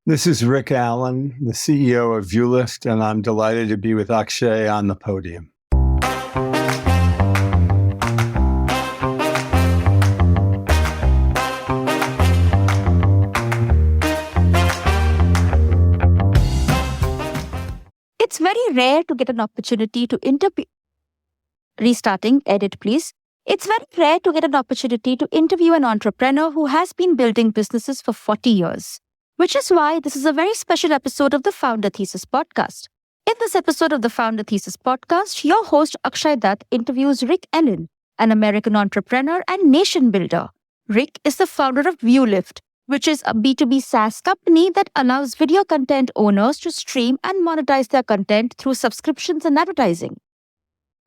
This is Rick Allen, the CEO of ViewLift, and I'm delighted to be with Akshay on the podium. It's very rare to get an opportunity to Restarting, edit please. It's very rare to get an opportunity to interview an entrepreneur who has been building businesses for 40 years. Which is why this is a very special episode of the Founder Thesis podcast. In this episode of the Founder Thesis podcast, your host Akshay Dutt interviews Rick Allen, an American entrepreneur and nation builder. Rick is the founder of ViewLift, which is a B2B SaaS company that allows video content owners to stream and monetize their content through subscriptions and advertising.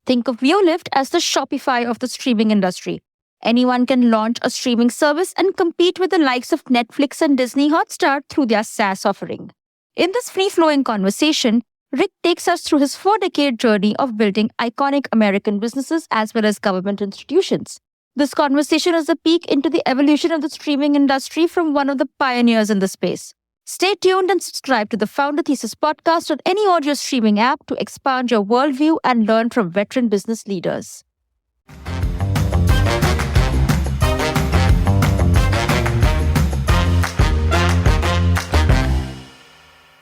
Think of ViewLift as the Shopify of the streaming industry. Anyone can launch a streaming service and compete with the likes of Netflix and Disney Hotstar through their SaaS offering. In this free-flowing conversation, Rick takes us through his 4-decade journey of building iconic American businesses as well as government institutions. This conversation is a peek into the evolution of the streaming industry from one of the pioneers in the space. Stay tuned and subscribe to the Founder Thesis podcast on any audio streaming app to expand your worldview and learn from veteran business leaders.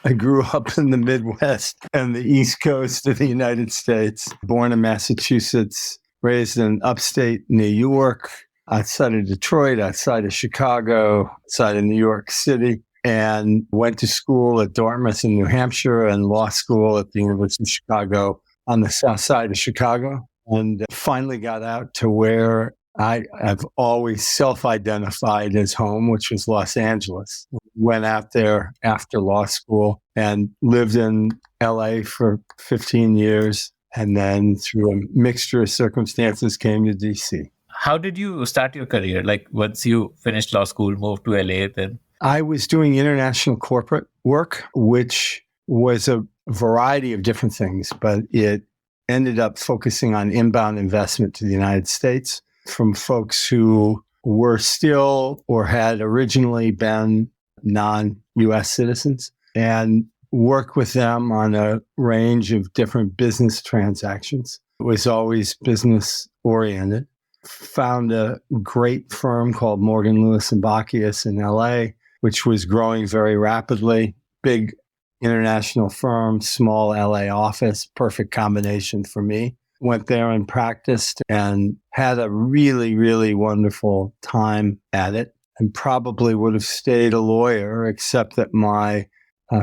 I grew up in the Midwest and the East Coast of the United States, born in Massachusetts, raised in upstate New York, outside of Detroit, outside of Chicago, outside of New York City, and went to school at Dartmouth in New Hampshire and law school at the University of Chicago on the south side of Chicago, and finally got out to where I've always self-identified as home, which was Los Angeles. Went out there after law school and lived in LA for 15 years. And then through a mixture of circumstances, came to DC. How did you start your career? Like once you finished law school, moved to LA, then? I was doing international corporate work, which was a variety of different things, but it ended up focusing on inbound investment to the United States from folks who were still or had originally been non-US citizens, and work with them on a range of different business transactions. It was always business oriented. Found a great firm called Morgan, Lewis and Bockius in LA, which was growing very rapidly. Big international firm, small LA office, perfect combination for me. Went there and practiced and had a really, really wonderful time at it, and probably would have stayed a lawyer, except that my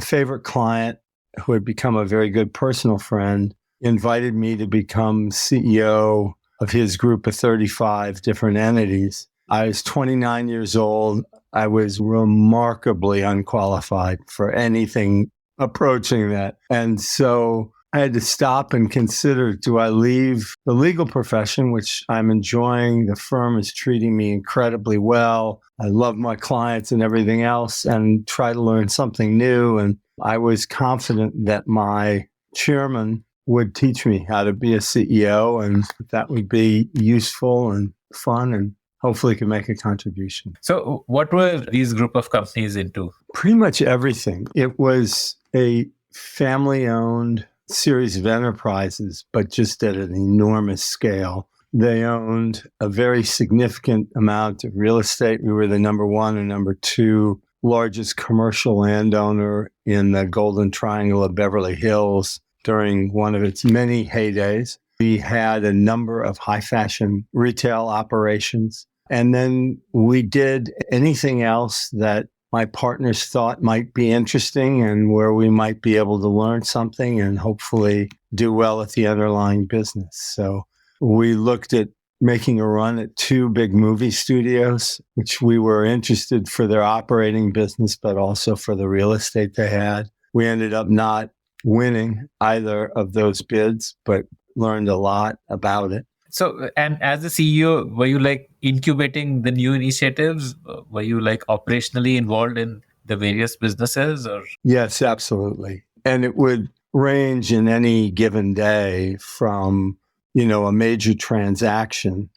favorite client, who had become a very good personal friend, invited me to become CEO of his group of 35 different entities. I was 29 years old. I was remarkably unqualified for anything approaching that. And so I had to stop and consider, do I leave the legal profession, which I'm enjoying? The firm is treating me incredibly well. I love my clients and everything else, and try to learn something new. And I was confident that my chairman would teach me how to be a CEO, and that would be useful and fun, and hopefully could make a contribution. So what were these group of companies into? Pretty much everything. It was a family-owned series of enterprises, but just at an enormous scale. They owned a very significant amount of real estate. We were the number one and number two largest commercial landowner in the Golden Triangle of Beverly Hills during one of its many heydays. We had a number of high fashion retail operations. And then we did anything else that my partners thought might be interesting and where we might be able to learn something and hopefully do well at the underlying business. So we looked at making a run at 2 big movie studios, which we were interested for their operating business, but also for the real estate they had. We ended up not winning either of those bids, but learned a lot about it. So, and as a CEO, were you like incubating the new initiatives? Were you like operationally involved in the various businesses? Or Yes, absolutely. And it would range in any given day from, a major transaction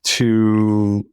to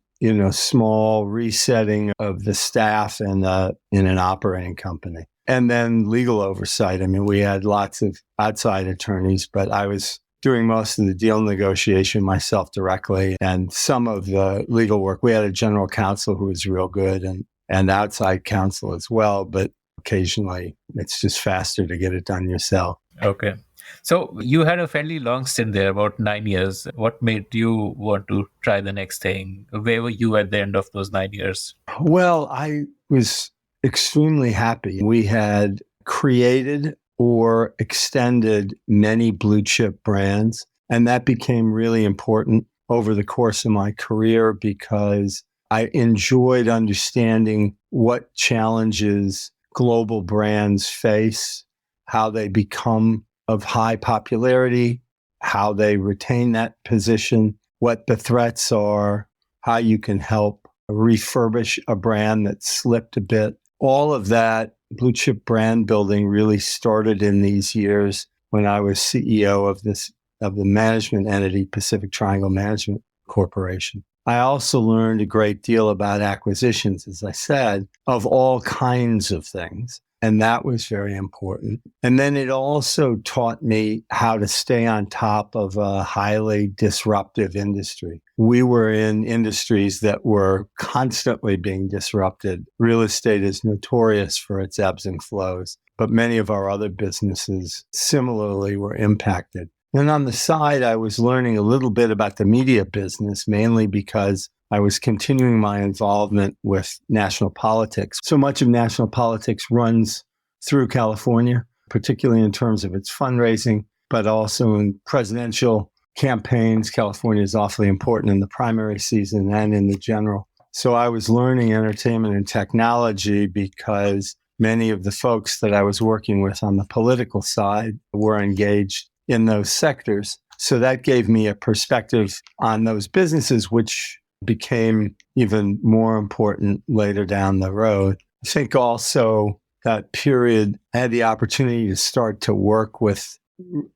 small resetting of the staff in an operating company. And then legal oversight. I mean, we had lots of outside attorneys, but I was doing most of the deal negotiation myself directly, and some of the legal work. We had a general counsel who was real good, and outside counsel as well, but occasionally it's just faster to get it done yourself. Okay. So you had a fairly long stint there, about 9 years. What made you want to try the next thing? Where were you at the end of those 9 years? Well, I was extremely happy. We had created or extended many blue chip brands, and that became really important over the course of my career because I enjoyed understanding what challenges global brands face, how they become of high popularity, how they retain that position, what the threats are, how you can help refurbish a brand that slipped a bit. All of that blue chip brand building really started in these years when I was CEO of the management entity, Pacific Triangle Management Corporation. I also learned a great deal about acquisitions, as I said, of all kinds of things. And that was very important. And then it also taught me how to stay on top of a highly disruptive industry. We were in industries that were constantly being disrupted. Real estate is notorious for its ebbs and flows, but many of our other businesses similarly were impacted. And on the side, I was learning a little bit about the media business, mainly because I was continuing my involvement with national politics. So much of national politics runs through California, particularly in terms of its fundraising, but also in presidential campaigns. California is awfully important in the primary season and in the general. So I was learning entertainment and technology because many of the folks that I was working with on the political side were engaged in those sectors. So that gave me a perspective on those businesses, which became even more important later down the road. I think also that period, I had the opportunity to start to work with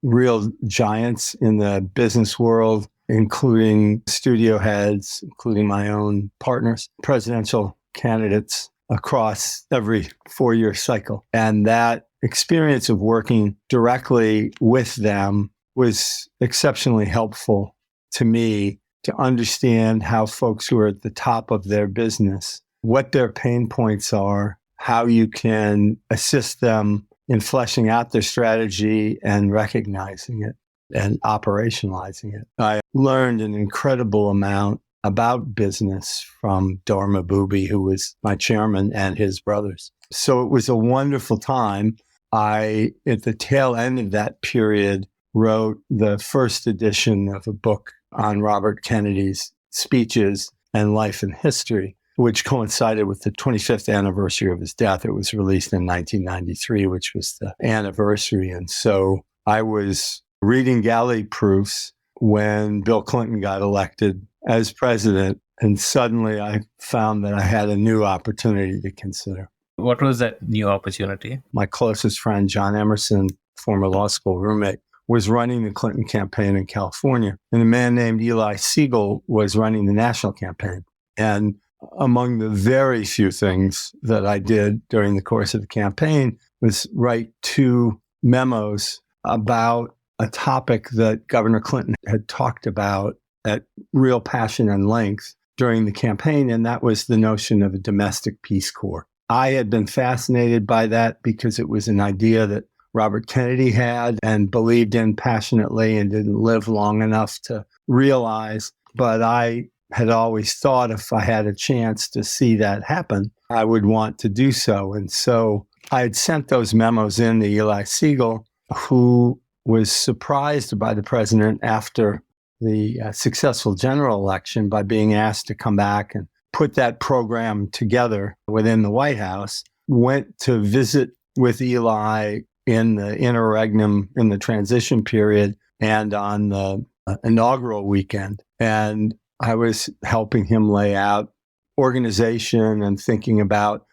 real giants in the business world, including studio heads, including my own partners, presidential candidates across every 4-year cycle. And that experience of working directly with them was exceptionally helpful to me to understand how folks who are at the top of their business, what their pain points are, how you can assist them in fleshing out their strategy and recognizing it and operationalizing it. I learned an incredible amount about business from Dharma Booby, who was my chairman, and his brothers. So it was a wonderful time. I, at the tail end of that period, wrote the first edition of a book on Robert Kennedy's speeches and life and history, which coincided with the 25th anniversary of his death. It was released in 1993, which was the anniversary. And so I was reading galley proofs when Bill Clinton got elected as president, and suddenly I found that I had a new opportunity to consider. What was that new opportunity? My closest friend, John Emerson, former law school roommate, was running the Clinton campaign in California. And a man named Eli Siegel was running the national campaign. And among the very few things that I did during the course of the campaign was write 2 memos about a topic that Governor Clinton had talked about at real passion and length during the campaign, and that was the notion of a domestic Peace Corps. I had been fascinated by that because it was an idea that Robert Kennedy had and believed in passionately and didn't live long enough to realize. But I had always thought if I had a chance to see that happen, I would want to do so. And so I had sent those memos in to Eli Siegel, who was surprised by the president after the successful general election by being asked to come back and put that program together within the White House, went to visit with Eli in the interregnum, in the transition period, and on the inaugural weekend. And I was helping him lay out organization and thinking about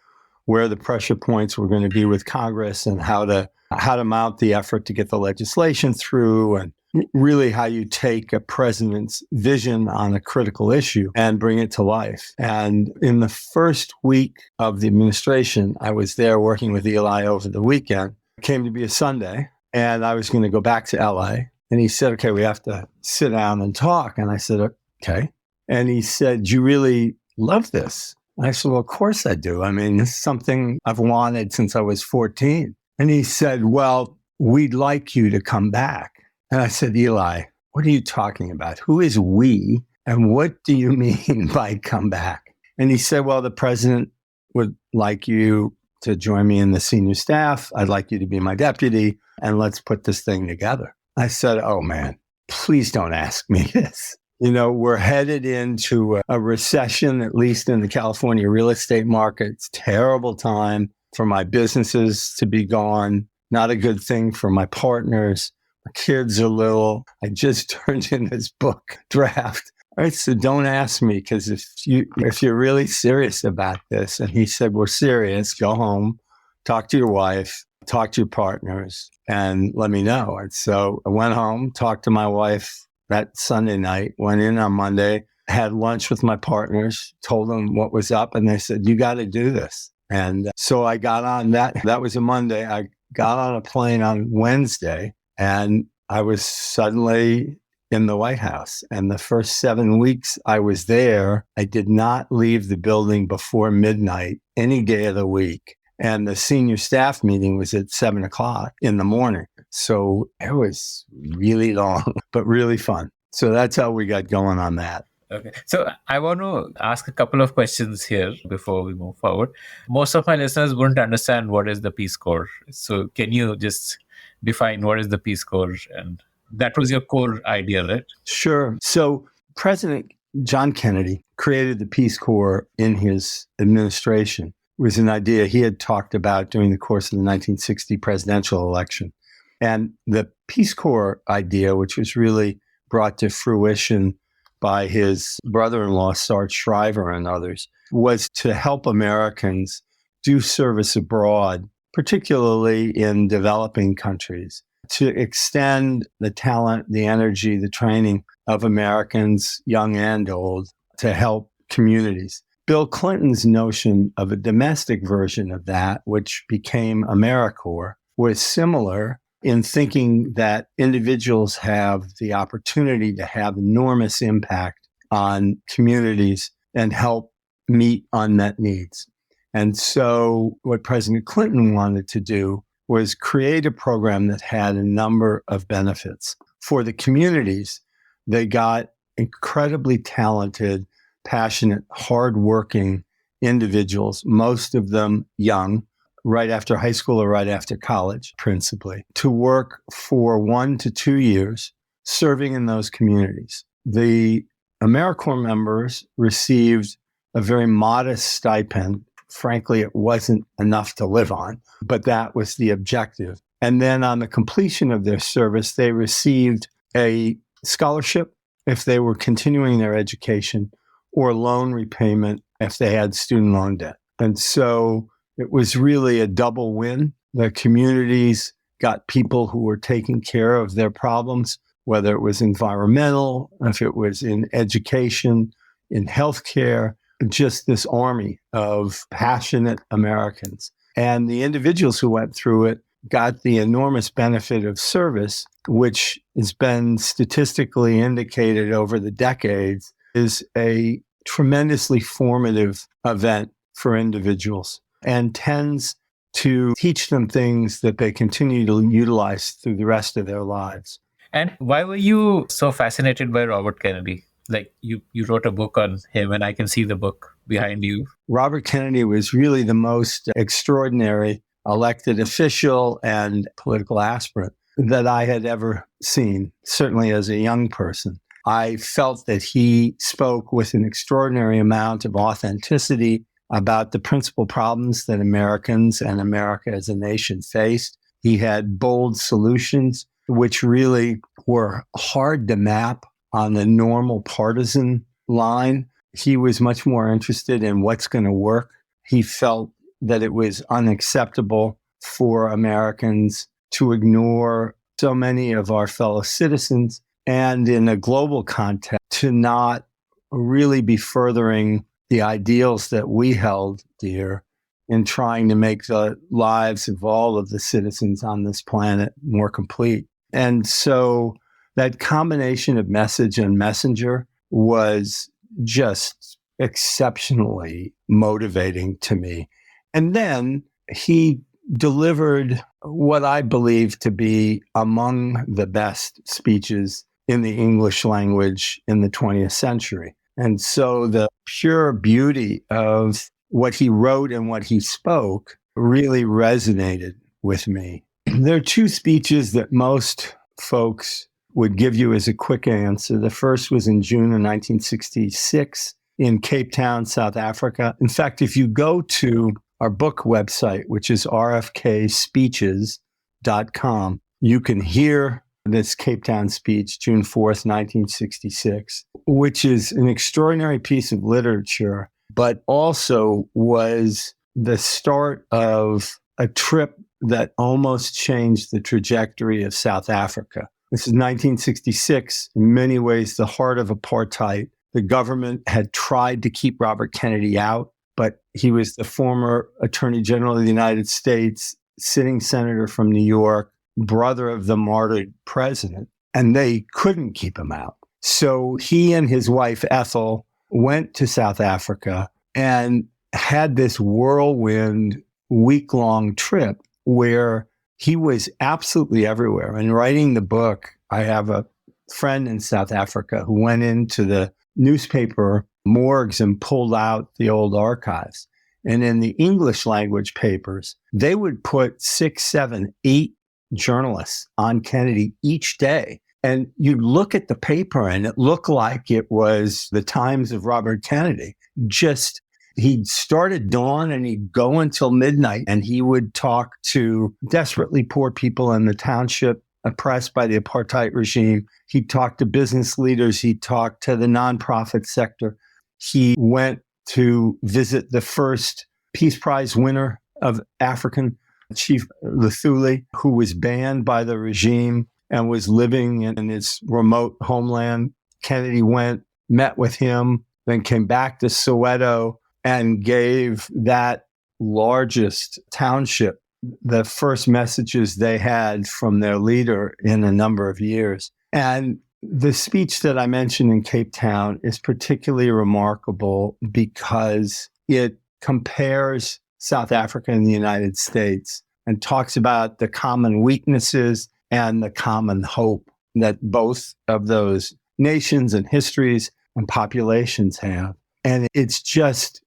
where the pressure points were going to be with Congress and how to mount the effort to get the legislation through and really how you take a president's vision on a critical issue and bring it to life. And in the first week of the administration, I was there working with Eli over the weekend. It came to be a Sunday, and I was going to go back to LA. And he said, okay, we have to sit down and talk. And I said, okay. And he said, do you really love this? I said, well, of course I do. I mean, this is something I've wanted since I was 14. And he said, well, we'd like you to come back. And I said, Eli, what are you talking about? Who is we? And what do you mean by come back? And he said, well, the president would like you to join me in the senior staff. I'd like you to be my deputy, and let's put this thing together. I said, oh man, please don't ask me this. You know, we're headed into a recession, at least in the California real estate market. It's a terrible time for my businesses to be gone. Not a good thing for my partners. My kids are little. I just turned in this book draft. All right, so don't ask me, because if you're really serious about this. And he said, we're serious. Go home, talk to your wife, talk to your partners, and let me know. And so I went home, talked to my wife that Sunday night, went in on Monday, had lunch with my partners, told them what was up, and they said, you got to do this. And so I got on that. That was a Monday. I got on a plane on Wednesday, and I was suddenly in the White House. And the first 7 weeks I was there, I did not leave the building before midnight any day of the week. And the senior staff meeting was at 7:00 in the morning. So it was really long, but really fun. So that's how we got going on that. Okay. So I want to ask a couple of questions here before we move forward. Most of my listeners wouldn't understand what is the Peace Corps. So can you just define what is the Peace Corps? And that was your core idea, right? Sure. So President John Kennedy created the Peace Corps in his administration. It was an idea he had talked about during the course of the 1960 presidential election. And the Peace Corps idea, which was really brought to fruition by his brother-in-law, Sarge Shriver, and others, was to help Americans do service abroad, particularly in developing countries, to extend the talent, the energy, the training of Americans, young and old, to help communities. Bill Clinton's notion of a domestic version of that, which became AmeriCorps, was similar in thinking that individuals have the opportunity to have enormous impact on communities and help meet unmet needs. And so what President Clinton wanted to do was create a program that had a number of benefits. For the communities, they got incredibly talented, passionate, hardworking individuals, most of them young, right after high school or right after college, principally, to work for 1 to 2 years serving in those communities. The AmeriCorps members received a very modest stipend. Frankly, it wasn't enough to live on, but that was the objective. And then on the completion of their service, they received a scholarship if they were continuing their education, or loan repayment if they had student loan debt. And so it was really a double win. The communities got people who were taking care of their problems, whether it was environmental, if it was in education, in healthcare, just this army of passionate Americans. And the individuals who went through it got the enormous benefit of service, which has been statistically indicated over the decades is a tremendously formative event for individuals and tends to teach them things that they continue to utilize through the rest of their lives. And why were you so fascinated by Robert Kennedy? Like you wrote a book on him, and I can see the book behind you. Robert Kennedy was really the most extraordinary elected official and political aspirant that I had ever seen, certainly as a young person. I felt that he spoke with an extraordinary amount of authenticity about the principal problems that Americans and America as a nation faced. He had bold solutions, which really were hard to map on the normal partisan line. He was much more interested in what's going to work. He felt that it was unacceptable for Americans to ignore so many of our fellow citizens and in a global context to not really be furthering the ideals that we held dear in trying to make the lives of all of the citizens on this planet more complete. And so that combination of message and messenger was just exceptionally motivating to me. And then he delivered what I believe to be among the best speeches in the English language in the 20th century. And so the pure beauty of what he wrote and what he spoke really resonated with me. There are two speeches that most folks would give you as a quick answer. The first was in June of 1966 in Cape Town, South Africa. In fact, if you go to our book website, which is rfkspeeches.com, you can hear this Cape Town speech, June 4th, 1966, which is an extraordinary piece of literature, but also was the start of a trip that almost changed the trajectory of South Africa. This is 1966, in many ways the heart of apartheid. The government had tried to keep Robert Kennedy out, but he was the former Attorney General of the United States, sitting senator from New York, brother of the martyred president, and they couldn't keep him out. So he and his wife, Ethel, went to South Africa and had this whirlwind week-long trip where he was absolutely everywhere. In writing the book, I have a friend in South Africa who went into the newspaper morgues and pulled out the old archives. And in the English language papers, they would put 6, 7, 8 journalists on Kennedy each day. And you'd look at the paper and it looked like it was the Times of Robert Kennedy. Just, he'd start at dawn and he'd go until midnight and he would talk to desperately poor people in the township oppressed by the apartheid regime. He'd talk to business leaders. He'd talk to the nonprofit sector. He went to visit the first Peace Prize winner of African, Chief Luthuli, who was banned by the regime and was living in his remote homeland. Kennedy went, met with him, then came back to Soweto and gave that largest township the first messages they had from their leader in a number of years. And the speech that I mentioned in Cape Town is particularly remarkable because it compares South Africa and the United States and talks about the common weaknesses and the common hope that both of those nations and histories and populations have. And it's just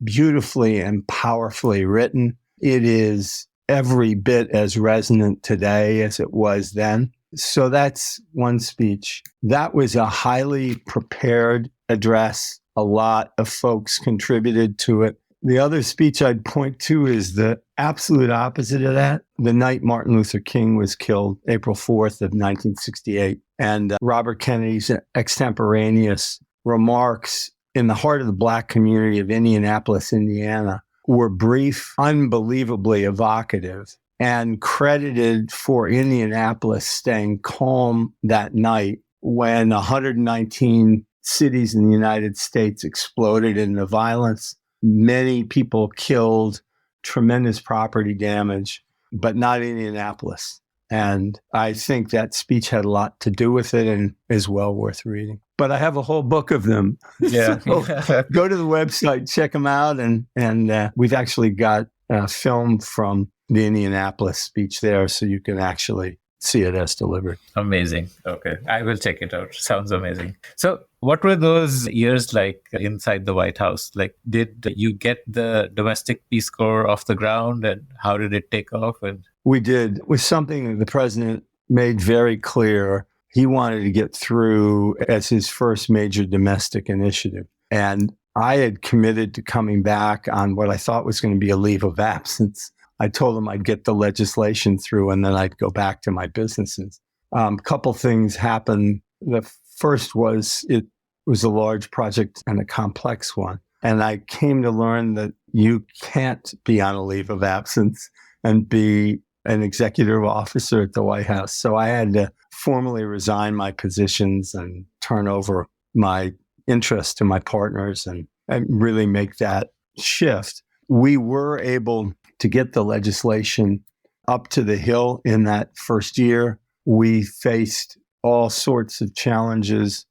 beautifully and powerfully written. It is every bit as resonant today as it was then. So that's one speech. That was a highly prepared address. A lot of folks contributed to it. The other speech I'd point to is the absolute opposite of that. The night Martin Luther King was killed, April 4th of 1968. And Robert Kennedy's extemporaneous remarks in the heart of the Black community of Indianapolis, Indiana, were brief, unbelievably evocative, and credited for Indianapolis staying calm that night when 119 cities in the United States exploded into violence. Many people killed, tremendous property damage, but not Indianapolis. And I think that speech had a lot to do with it and is well worth reading. But I have a whole book of them. Yeah. So go to the website, check them out. And we've actually got film from the Indianapolis speech there, so you can actually see it as delivered. Amazing. Okay. I will check it out. Sounds amazing. So what were those years like inside the White House? Like, did you get the domestic Peace Corps off the ground, and how did it take off? And we did. It was something that the president made very clear he wanted to get through as his first major domestic initiative. And I had committed to coming back on what I thought was going to be a leave of absence. I told him I'd get the legislation through and then I'd go back to my businesses. A couple things happened. The first was it was a large project and a complex one. And I came to learn that you can't be on a leave of absence and be an executive officer at the White House. So I had to formally resign my positions and turn over my interest to my partners and really make that shift. We were able to get the legislation up to the hill in that first year. We faced all sorts of challenges,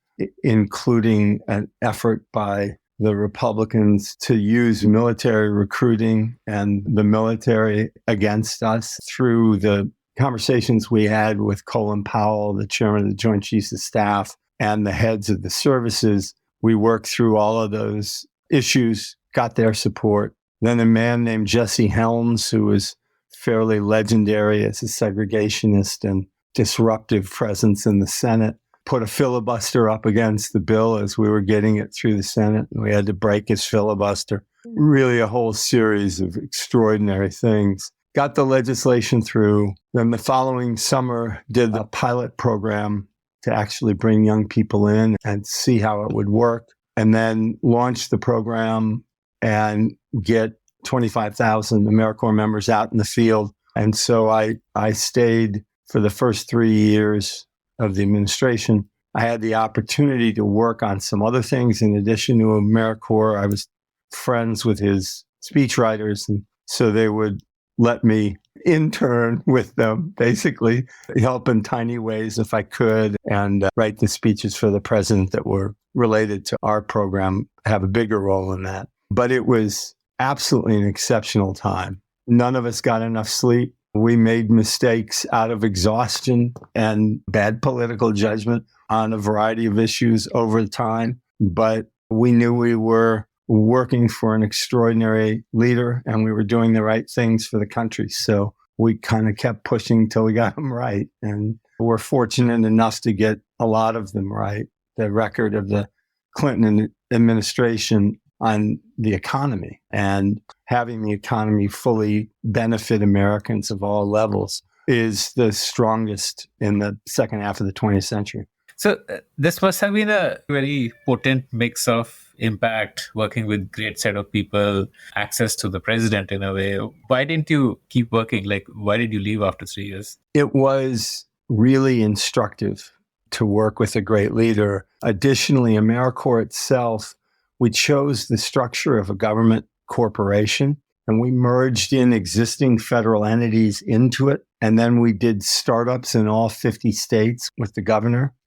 including an effort by the Republicans to use military recruiting and the military against us through the conversations we had with Colin Powell, the chairman of the Joint Chiefs of Staff, and the heads of the services. We worked through all of those issues, got their support. Then a man named Jesse Helms, who was fairly legendary as a segregationist and disruptive presence in the Senate, put a filibuster up against the bill as we were getting it through the Senate. And we had to break his filibuster. Really a whole series of extraordinary things. Got the legislation through. Then the following summer, did a pilot program to actually bring young people in and see how it would work. And then launched the program and get 25,000 AmeriCorps members out in the field. And so I stayed for the first 3 years of the administration. I had the opportunity to work on some other things in addition to AmeriCorps. I was friends with his speechwriters, and so they would let me intern with them, basically help in tiny ways if I could, and write the speeches for the president that were related to our program, have a bigger role in that. But it was absolutely an exceptional time. None of us got enough sleep. We made mistakes out of exhaustion and bad political judgment on a variety of issues over time, but we knew we were working for an extraordinary leader and we were doing the right things for the country. So we kind of kept pushing till we got them right. And we're fortunate enough to get a lot of them right. The record of the Clinton administration on the economy and having the economy fully benefit Americans of all levels is the strongest in the second half of the 20th century. So this must have been a very potent mix of impact, working with great set of people, access to the president in a way. Why didn't you keep working? Like, why did you leave after 3 years? It was really instructive to work with a great leader. Additionally, AmeriCorps itself, we chose the structure of a government corporation and we merged in existing federal entities into it. And then we did startups in all 50 states with the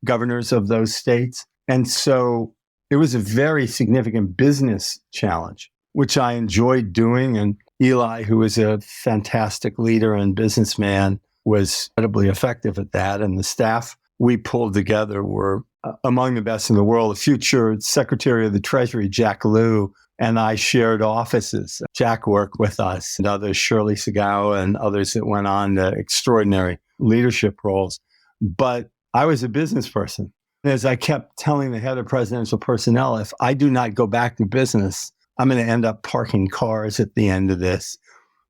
governors of those states. And so it was a very significant business challenge, which I enjoyed doing. And Eli, who is a fantastic leader and businessman, was incredibly effective at that. And the staff we pulled together were among the best in the world. The future Secretary of the Treasury, Jack Lew, and I shared offices. Jack worked with us and others, Shirley Sagawa and others that went on to extraordinary leadership roles. But I was a business person. As I kept telling the head of presidential personnel, if I do not go back to business, I'm going to end up parking cars at the end of this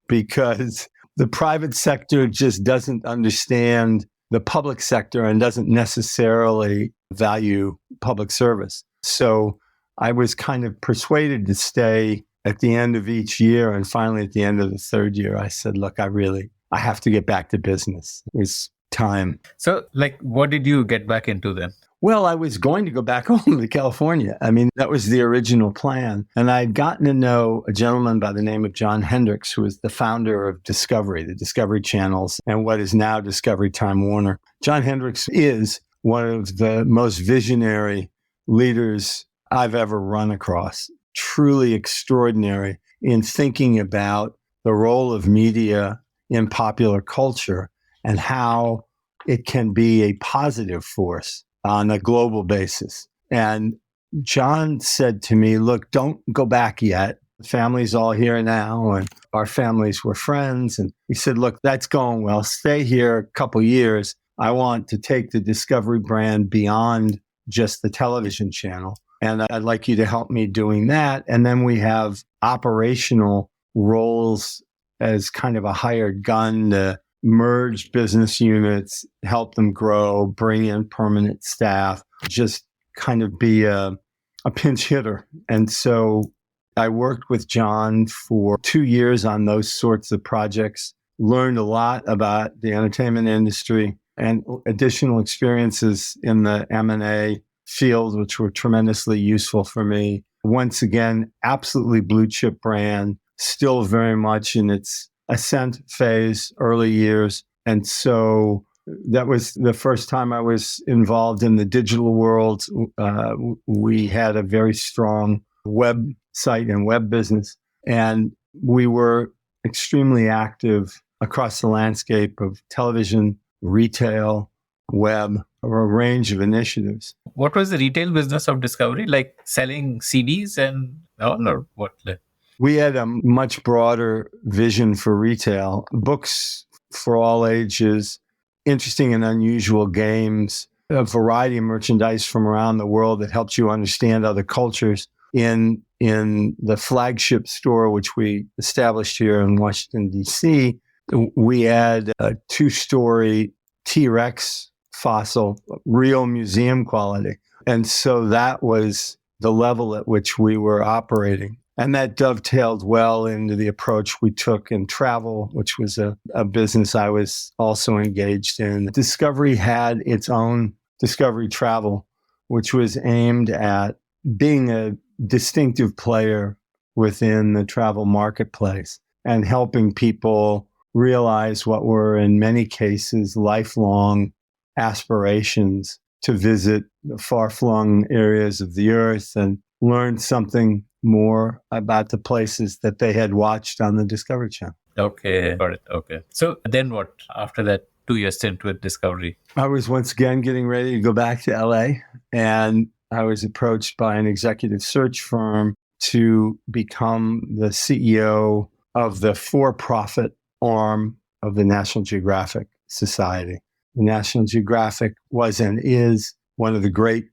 because the private sector just doesn't understand the public sector and doesn't necessarily value public service. So I was kind of persuaded to stay at the end of each year. And finally, at the end of the third year, I said, look, I have to get back to business. It was time. So, what did you get back into then? Well, I was going to go back home to California. I mean, that was the original plan. And I'd gotten to know a gentleman by the name of John Hendricks, who was the founder of Discovery, the Discovery Channels, and what is now Discovery Time Warner. John Hendricks is one of the most visionary leaders I've ever run across. Truly extraordinary in thinking about the role of media in popular culture and how it can be a positive force on a global basis. And John said to me, look, don't go back yet. The family's all here now, and our families were friends. And he said, look, that's going well. Stay here a couple years. I want to take the Discovery brand beyond just the television channel. And I'd like you to help me doing that. And then we have operational roles as kind of a hired gun to merge business units, help them grow, bring in permanent staff, just kind of be a pinch hitter. And so I worked with John for 2 years on those sorts of projects. learned a lot about the entertainment industry and additional experiences in the M&A field, which were tremendously useful for me. Once again, absolutely blue chip brand, still very much in its ascent phase, early years. And so that was the first time I was involved in the digital world. We had a very strong website and web business, and we were extremely active across the landscape of television, retail, web, or a range of initiatives. What was the retail business of Discovery? Like selling CDs and all, or what? We had a much broader vision for retail, books for all ages, interesting and unusual games, a variety of merchandise from around the world that helps you understand other cultures. In the flagship store, which we established here in Washington, D.C., we had a 2-story T-Rex fossil, real museum quality. And so that was the level at which we were operating. And that dovetailed well into the approach we took in travel, which was a business I was also engaged in. Discovery had its own Discovery Travel, which was aimed at being a distinctive player within the travel marketplace and helping people realize what were in many cases lifelong aspirations to visit the far-flung areas of the earth and learn something more about the places that they had watched on the Discovery Channel. Okay, got it. Okay. So then what after that 2-year stint with Discovery? I was once again getting ready to go back to LA, and I was approached by an executive search firm to become the CEO of the for-profit arm of the National Geographic Society. The National Geographic was and is one of the great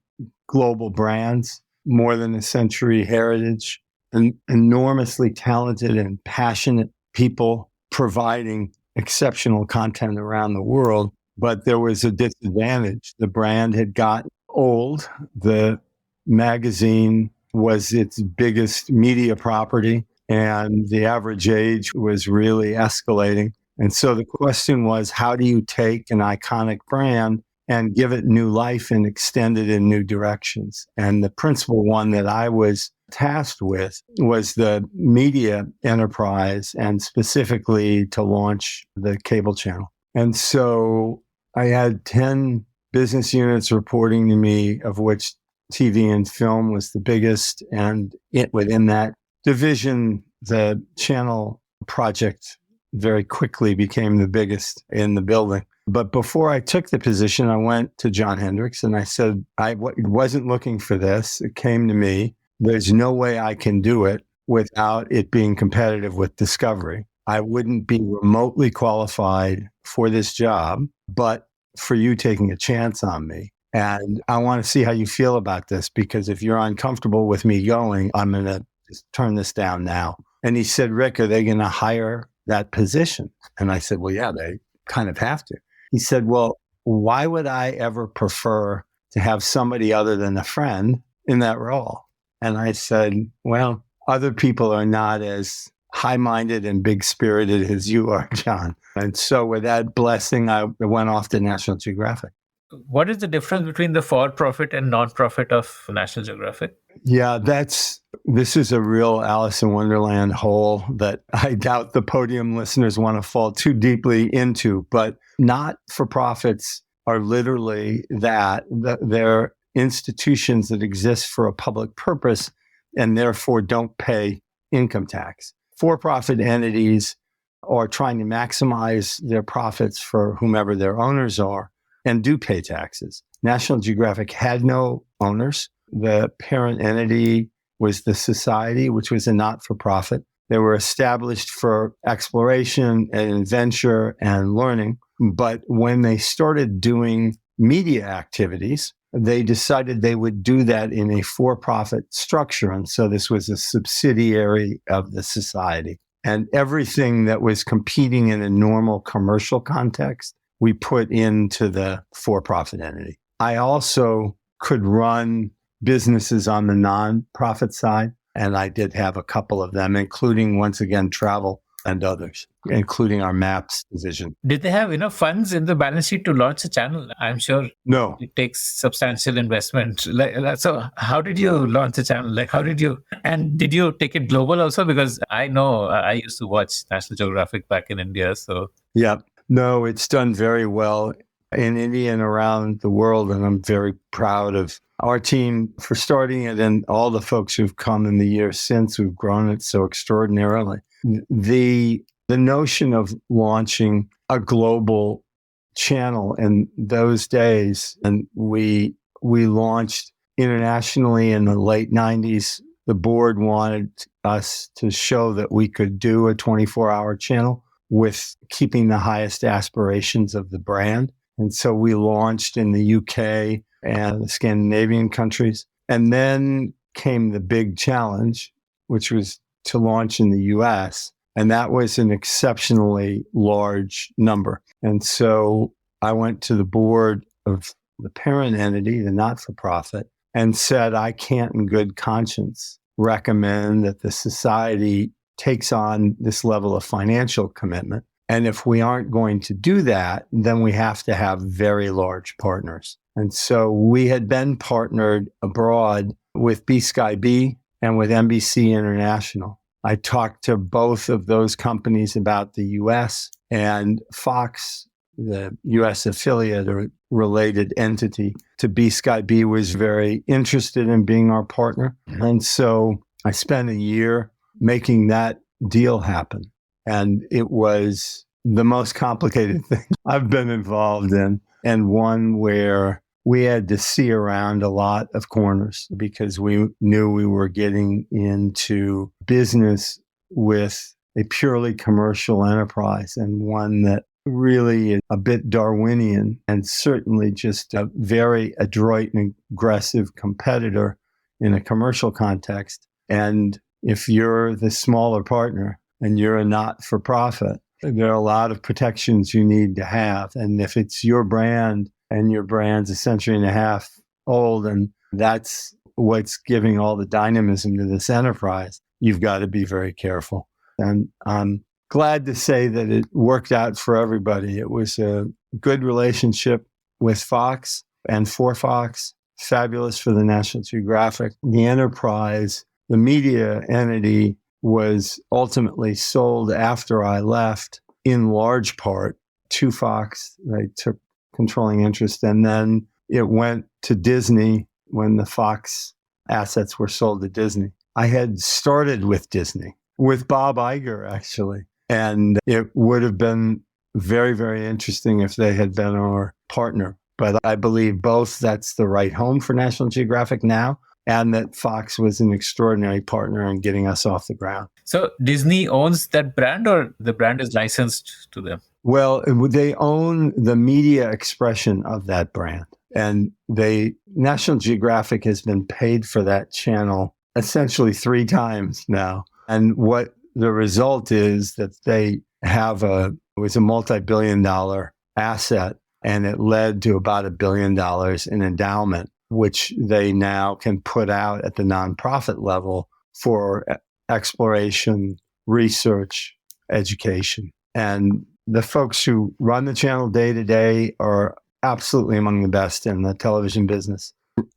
global brands, more than a century heritage, and enormously talented and passionate people providing exceptional content around the world. But there was a disadvantage. The brand had gotten old. The magazine was its biggest media property, and the average age was really escalating. And so the question was, how do you take an iconic brand and give it new life and extend it in new directions? And the principal one that I was tasked with was the media enterprise, and specifically to launch the cable channel. And so I had 10 business units reporting to me, of which TV and film was the biggest. And within that division, the channel project very quickly became the biggest in the building. But before I took the position, I went to John Hendricks and I said, I wasn't looking for this. It came to me. There's no way I can do it without it being competitive with Discovery. I wouldn't be remotely qualified for this job, but for you taking a chance on me. And I want to see how you feel about this, because if you're uncomfortable with me going, I'm going to just turn this down now. And he said, Rick, are they going to hire that position? And I said, well, yeah, they kind of have to. He said, well, why would I ever prefer to have somebody other than a friend in that role? And I said, well, other people are not as high-minded and big-spirited as you are, John. And so with that blessing, I went off to National Geographic. What is the difference between the for-profit and non-profit of National Geographic? Yeah, this is a real Alice in Wonderland hole that I doubt the podium listeners want to fall too deeply into. But not-for-profits are literally that. They're institutions that exist for a public purpose and therefore don't pay income tax. For-profit entities are trying to maximize their profits for whomever their owners are and do pay taxes. National Geographic had no owners. The parent entity was the society, which was a not-for-profit. They were established for exploration and adventure and learning. But when they started doing media activities, they decided they would do that in a for-profit structure. And so this was a subsidiary of the society. And everything that was competing in a normal commercial context, we put into the for-profit entity. I also could run businesses on the non-profit side, and I did have a couple of them, including, once again, travel. and others, including our Maps division. Did they have enough funds in the balance sheet to launch a channel? I'm sure No. it takes substantial investment. So how did you launch a channel? And did you take it global also? Because I know I used to watch National Geographic back in India. So yeah, no, it's done very well in India and around the world. And I'm very proud of our team for starting it and all the folks who've come in the years since. We've grown it so extraordinarily. The notion of launching a global channel in those days, and we launched internationally in the late 90s. The board wanted us to show that we could do a 24-hour channel with keeping the highest aspirations of the brand. And so we launched in the UK and the Scandinavian countries. And then came the big challenge, which was to launch in the US. And that was an exceptionally large number. And so I went to the board of the parent entity, the not-for-profit, and said, I can't in good conscience recommend that the society takes on this level of financial commitment. And if we aren't going to do that, then we have to have very large partners. And so we had been partnered abroad with BSkyB and with NBC International. I talked to both of those companies about the US, and Fox, the US affiliate or related entity to BSkyB, was very interested in being our partner. And so I spent a year making that deal happen. And it was the most complicated thing I've been involved in, and one where we had to see around a lot of corners because we knew we were getting into business with a purely commercial enterprise, and one that really is a bit Darwinian and certainly just a very adroit and aggressive competitor in a commercial context. And if you're the smaller partner and you're a not-for-profit, there are a lot of protections you need to have. And if it's your brand and your brand's a century and a half old, and that's what's giving all the dynamism to this enterprise, you've got to be very careful. And I'm glad to say that it worked out for everybody. It was a good relationship with Fox and for Fox, fabulous for the National Geographic. The enterprise, the media entity, was ultimately sold after I left, in large part to Fox. They took controlling interest, and then it went to Disney when the Fox assets were sold to Disney. I had started with Disney, with Bob Iger, actually, and it would have been very, very interesting if they had been our partner. But I believe both that's the right home for National Geographic now, and that Fox was an extraordinary partner in getting us off the ground. So Disney owns that brand, or the brand is licensed to them? Well, they own the media expression of that brand. And National Geographic has been paid for that channel essentially 3 times now. And what the result is that they have it was a multi-billion-dollar asset, and it led to about $1 billion in endowment, which they now can put out at the nonprofit level for exploration, research, education. And the folks who run the channel day to day are absolutely among the best in the television business.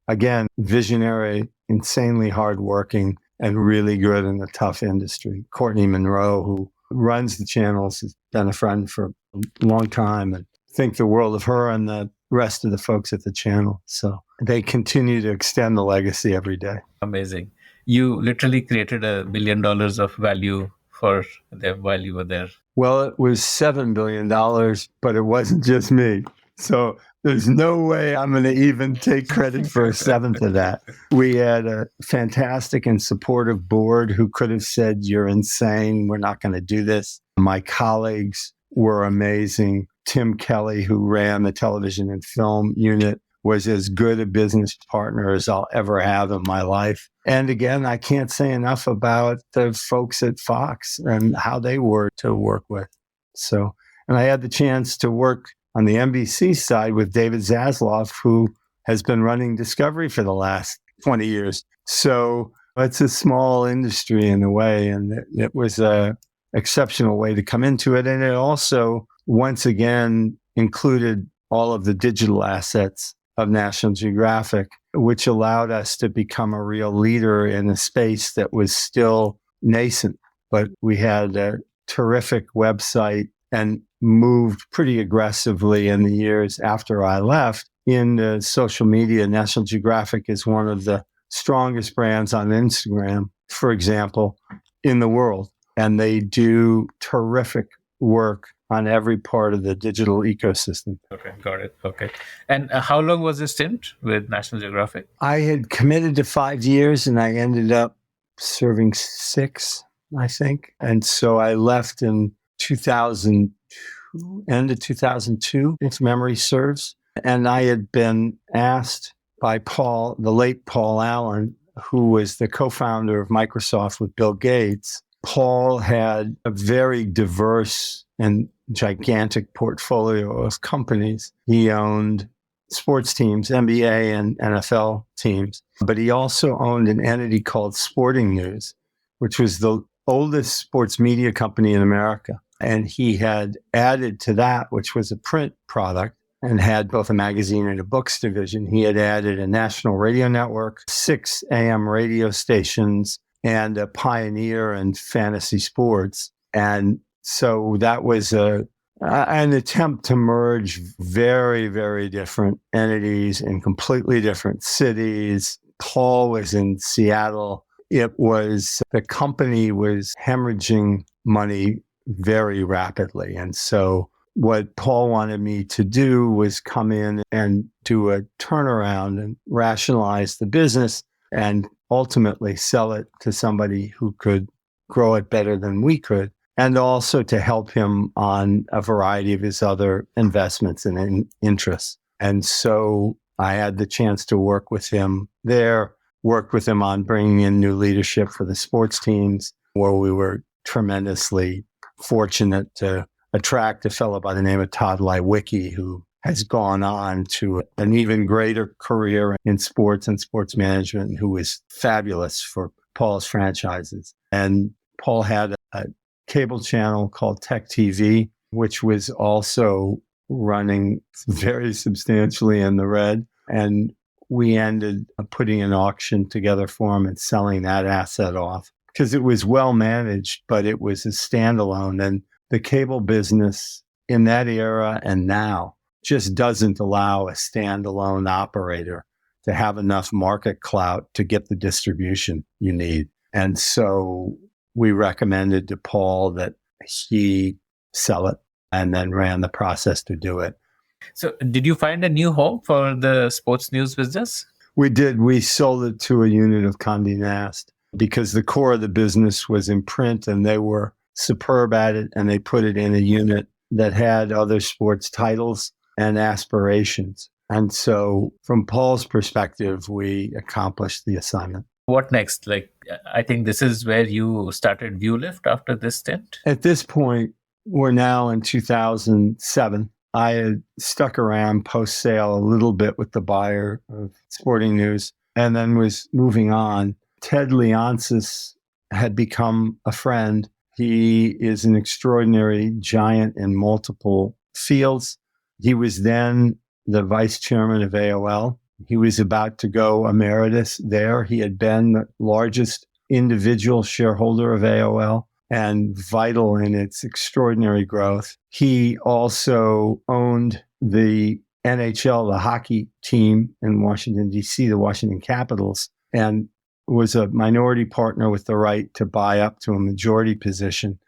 Again, visionary, insanely hardworking, and really good in a tough industry. Courtney Monroe, who runs the channels, has been a friend for a long time, and think the world of her and the rest of the folks at the channel. So they continue to extend the legacy every day. Amazing. You literally created $1 billion of value for them while you were there. Well, it was $7 billion, but it wasn't just me. So there's no way I'm going to even take credit for a seventh of that. We had a fantastic and supportive board who could have said, you're insane, we're not going to do this. My colleagues were amazing. Tim Kelly, who ran the television and film unit, was as good a business partner as I'll ever have in my life. And again, I can't say enough about the folks at Fox and how they were to work with. So, and I had the chance to work on the NBC side with David Zaslav, who has been running Discovery for the last 20 years. So it's a small industry in a way, and it was a exceptional way to come into it. And it also, once again, included all of the digital assets of National Geographic, which allowed us to become a real leader in a space that was still nascent. But we had a terrific website and moved pretty aggressively in the years after I left in social media. National Geographic is one of the strongest brands on Instagram, for example, in the world. And they do terrific work on every part of the digital ecosystem. Okay, got it. Okay. And how long was this stint with National Geographic? I had committed to 5 years and I ended up serving 6, I think. And so I left in 2002, end of 2002, if memory serves. And I had been asked by Paul, the late Paul Allen, who was the co-founder of Microsoft with Bill Gates. Paul had a very diverse and gigantic portfolio of companies. He owned sports teams, NBA and NFL teams, but he also owned an entity called Sporting News, which was the oldest sports media company in America. And he had added to that, which was a print product, and had both a magazine and a books division. He had added a national radio network, 6 AM radio stations, and a pioneer in fantasy sports. And so that was an attempt to merge very, very different entities in completely different cities. Paul was in Seattle. The company was hemorrhaging money very rapidly. And so what Paul wanted me to do was come in and do a turnaround and rationalize the business and ultimately sell it to somebody who could grow it better than we could, and also to help him on a variety of his other investments and interests. And so I had the chance to work with him there, worked with him on bringing in new leadership for the sports teams, where we were tremendously fortunate to attract a fellow by the name of Todd Lewicki, who has gone on to an even greater career in sports and sports management, who is fabulous for Paul's franchises. And Paul had a cable channel called Tech TV, which was also running very substantially in the red. And we ended up putting an auction together for him and selling that asset off because it was well managed, but it was a standalone. And the cable business in that era and now just doesn't allow a standalone operator to have enough market clout to get the distribution you need. And so we recommended to Paul that he sell it and then ran the process to do it. So did you find a new home for the sports news business? We did. We sold it to a unit of Condé Nast because the core of the business was in print and they were superb at it, and they put it in a unit that had other sports titles and aspirations. And so from Paul's perspective, we accomplished the assignment. What next? I think this is where you started ViewLift after this stint? At this point, we're now in 2007. I had stuck around post-sale a little bit with the buyer of Sporting News and then was moving on. Ted Leonsis had become a friend. He is an extraordinary giant in multiple fields. He was then the vice chairman of AOL. He was about to go emeritus there. He had been the largest individual shareholder of AOL and vital in its extraordinary growth. He also owned the NHL, the hockey team in Washington, D.C., the Washington Capitals, and was a minority partner with the right to buy up to a majority position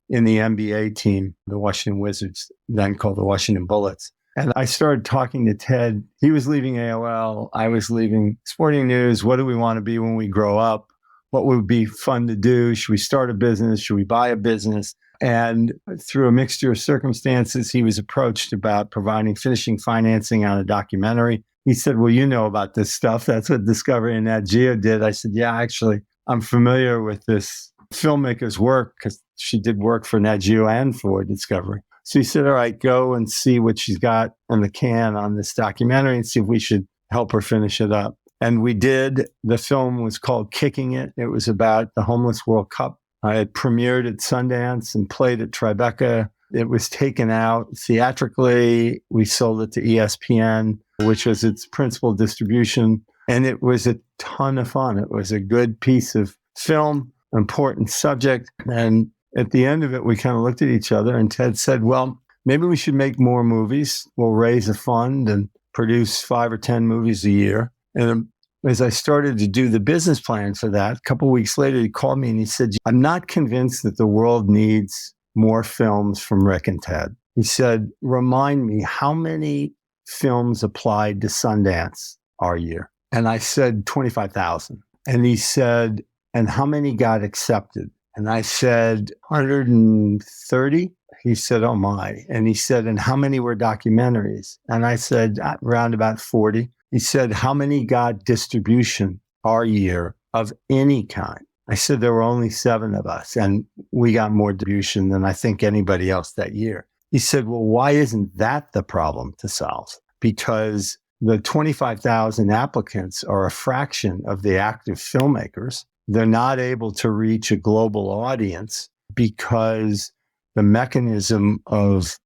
in the NBA team, the Washington Wizards, then called the Washington Bullets. And I started talking to Ted. He was leaving AOL. I was leaving Sporting News. What do we want to be when we grow up? What would be fun to do? Should we start a business? Should we buy a business? And through a mixture of circumstances, he was approached about providing finishing financing on a documentary. He said, well, you know about this stuff. That's what Discovery and Nat Geo did. I said, yeah, actually, I'm familiar with this filmmaker's work because she did work for Nat Geo and for Discovery. So he said, all right, go and see what she's got in the can on this documentary and see if we should help her finish it up. And we did. The film was called Kicking It. It was about the Homeless World Cup I had premiered at Sundance and played at Tribeca. It was taken out theatrically. We sold it to ESPN, which was its principal distribution. And it was a ton of fun. It was a good piece of film, important subject. And at the end of it, we kind of looked at each other and Ted said, well, maybe we should make more movies. We'll raise a fund and produce 5 or 10 movies a year. And as I started to do the business plan for that, a couple of weeks later, he called me and he said, I'm not convinced that the world needs more films from Rick and Ted. He said, remind me, how many films applied to Sundance our year? And I said, 25,000. And he said, and how many got accepted? And I said, 130. He said, oh my. And he said, and how many were documentaries? And I said, around about 40. He said, how many got distribution our year of any kind? I said, there were only 7 of us, and we got more distribution than I think anybody else that year. He said, well, why isn't that the problem to solve? Because the 25,000 applicants are a fraction of the active filmmakers. They're not able to reach a global audience because the mechanism of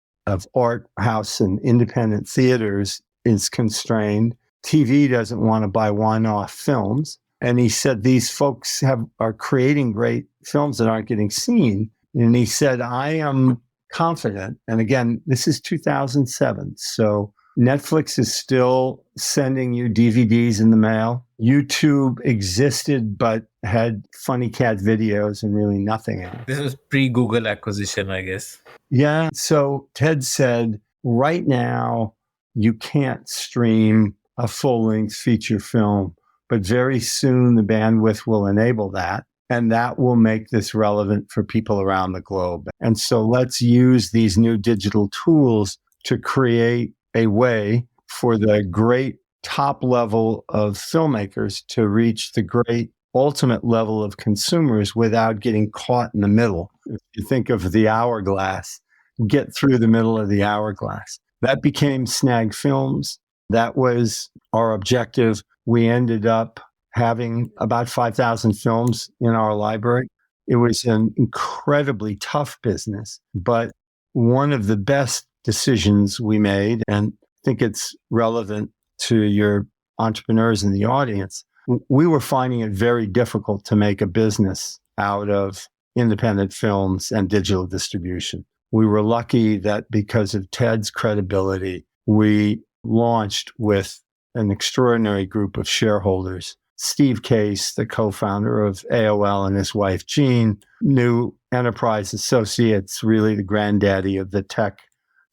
art house and independent theaters is constrained. TV doesn't want to buy one-off films. And he said, these folks are creating great films that aren't getting seen. And he said, I am confident. And again, this is 2007. So Netflix is still sending you DVDs in the mail. YouTube existed, but had funny cat videos and really nothing else. This was pre-Google acquisition, I guess. Yeah. So Ted said, right now, you can't stream a full-length feature film, but very soon the bandwidth will enable that. And that will make this relevant for people around the globe. And so let's use these new digital tools to create a way for the great top level of filmmakers to reach the great ultimate level of consumers without getting caught in the middle. If you think of the hourglass, get through the middle of the hourglass. That became Snag Films. That was our objective. We ended up having about 5,000 films in our library. It was an incredibly tough business, but one of the best decisions we made, and I think it's relevant to your entrepreneurs in the audience. We were finding it very difficult to make a business out of independent films and digital distribution. We were lucky that because of Ted's credibility, we launched with an extraordinary group of shareholders. Steve Case, the co-founder of AOL, and his wife, Jean, New Enterprise Associates, really the granddaddy of the tech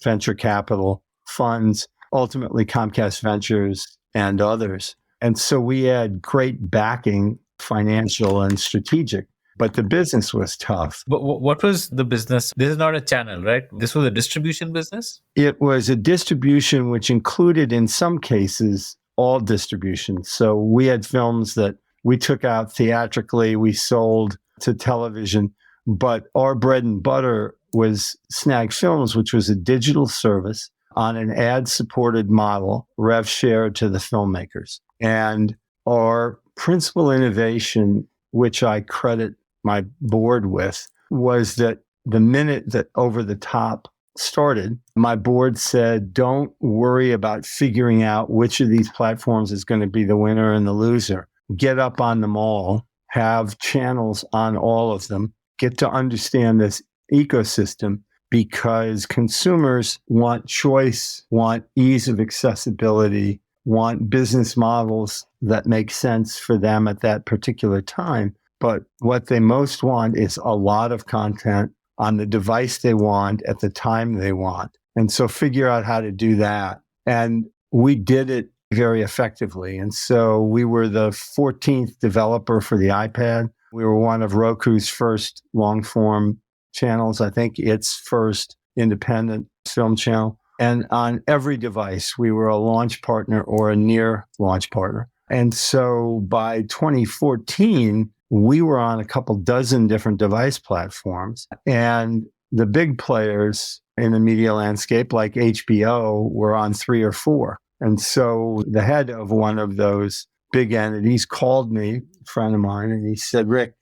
venture capital funds, ultimately Comcast Ventures and others. And so we had great backing, financial and strategic, but the business was tough. But what was the business? This is not a channel, right? This was a distribution business? It was a distribution which included, in some cases, all distribution. So we had films that we took out theatrically, we sold to television, but our bread and butter was Snag Films, which was a digital service on an ad-supported model, rev share to the filmmakers. And our principal innovation, which I credit my board with, was that the minute that Over the Top started, my board said, don't worry about figuring out which of these platforms is going to be the winner and the loser. Get up on them all, have channels on all of them, get to understand this ecosystem, because consumers want choice, want ease of accessibility, want business models that make sense for them at that particular time. But what they most want is a lot of content on the device they want at the time they want. And so figure out how to do that. And we did it very effectively. And so we were the 14th developer for the iPad. We were one of Roku's first long-form channels, I think its first independent film channel. And on every device, we were a launch partner or a near launch partner. And so by 2014, we were on a couple dozen different device platforms. And the big players in the media landscape, like HBO, were on 3 or 4. And so the head of one of those big entities called me, a friend of mine, and he said, Rick,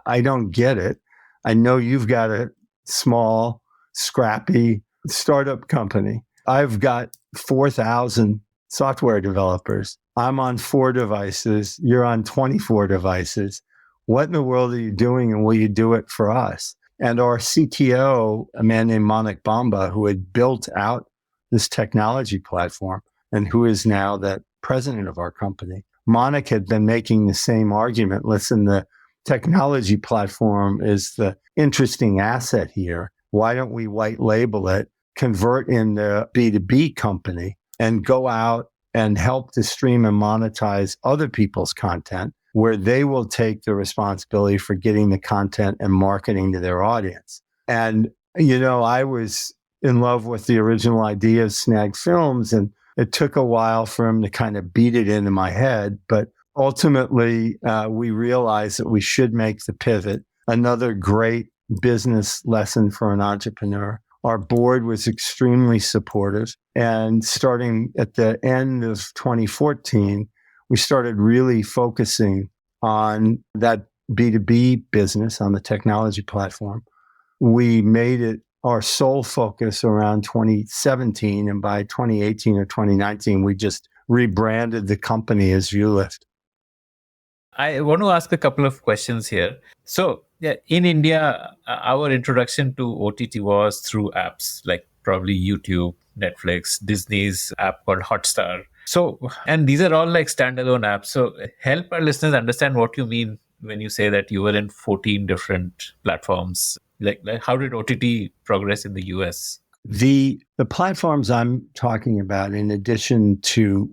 I don't get it. I know you've got a small, scrappy startup company. I've got 4,000 software developers. I'm on 4 devices. You're on 24 devices. What in the world are you doing, and will you do it for us? And our CTO, a man named Manik Bamba, who had built out this technology platform and who is now the president of our company, Manik had been making the same argument. Listen, the technology platform is the interesting asset here. Why don't we white label it, convert into a B2B company, and go out and help to stream and monetize other people's content, where they will take the responsibility for getting the content and marketing to their audience. And, I was in love with the original idea of Snag Films, and it took a while for him to kind of beat it into my head. But ultimately, we realized that we should make the pivot. Another great business lesson for an entrepreneur. Our board was extremely supportive. And starting at the end of 2014, we started really focusing on that B2B business on the technology platform. We made it our sole focus around 2017. And by 2018 or 2019, we just rebranded the company as ViewLift. I want to ask a couple of questions here. So, in India, our introduction to OTT was through apps like probably YouTube, Netflix, Disney's app called Hotstar. So, and these are all like standalone apps. So, help our listeners understand what you mean when you say that you were in 14 different platforms. Like how did OTT progress in the US? The platforms I'm talking about, in addition to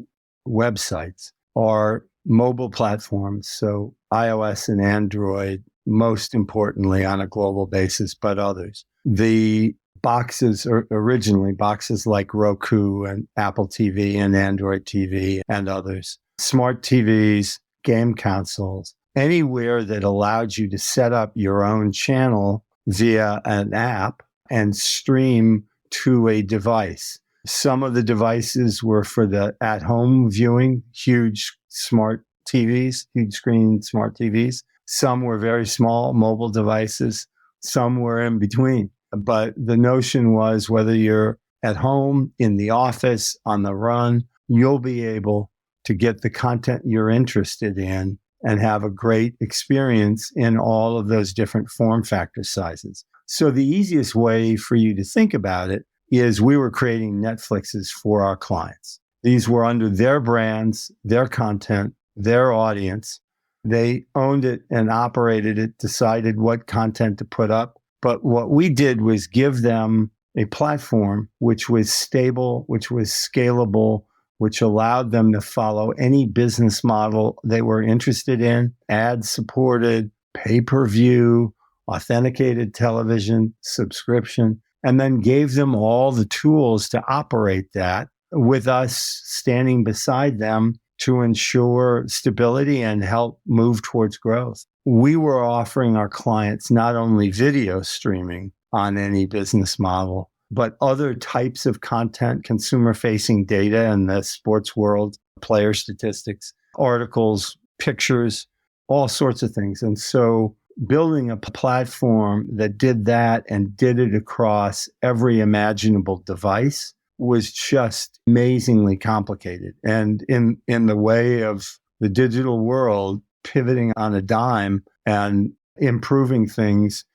websites, are mobile platforms. So iOS and Android, most importantly on a global basis, but others. The boxes are originally boxes like Roku and Apple TV and Android TV and others. Smart TVs, game consoles, anywhere that allowed you to set up your own channel via an app and stream to a device. Some of the devices were for the at-home viewing, huge smart TVs, huge screen smart TVs. Some were very small mobile devices. Some were in between. But the notion was whether you're at home, in the office, on the run, you'll be able to get the content you're interested in and have a great experience in all of those different form factor sizes. So the easiest way for you to think about it is we were creating Netflixes for our clients. These were under their brands, their content, their audience. They owned it and operated it, decided what content to put up. But what we did was give them a platform which was stable, which was scalable, which allowed them to follow any business model they were interested in, ad-supported, pay-per-view, authenticated television, subscription, and then gave them all the tools to operate that, with us standing beside them to ensure stability and help move towards growth. We were offering our clients not only video streaming on any business model, but other types of content, consumer-facing data in the sports world, player statistics, articles, pictures, all sorts of things. And so building a platform that did that and did it across every imaginable device was just amazingly complicated. And in the way of the digital world, pivoting on a dime and improving things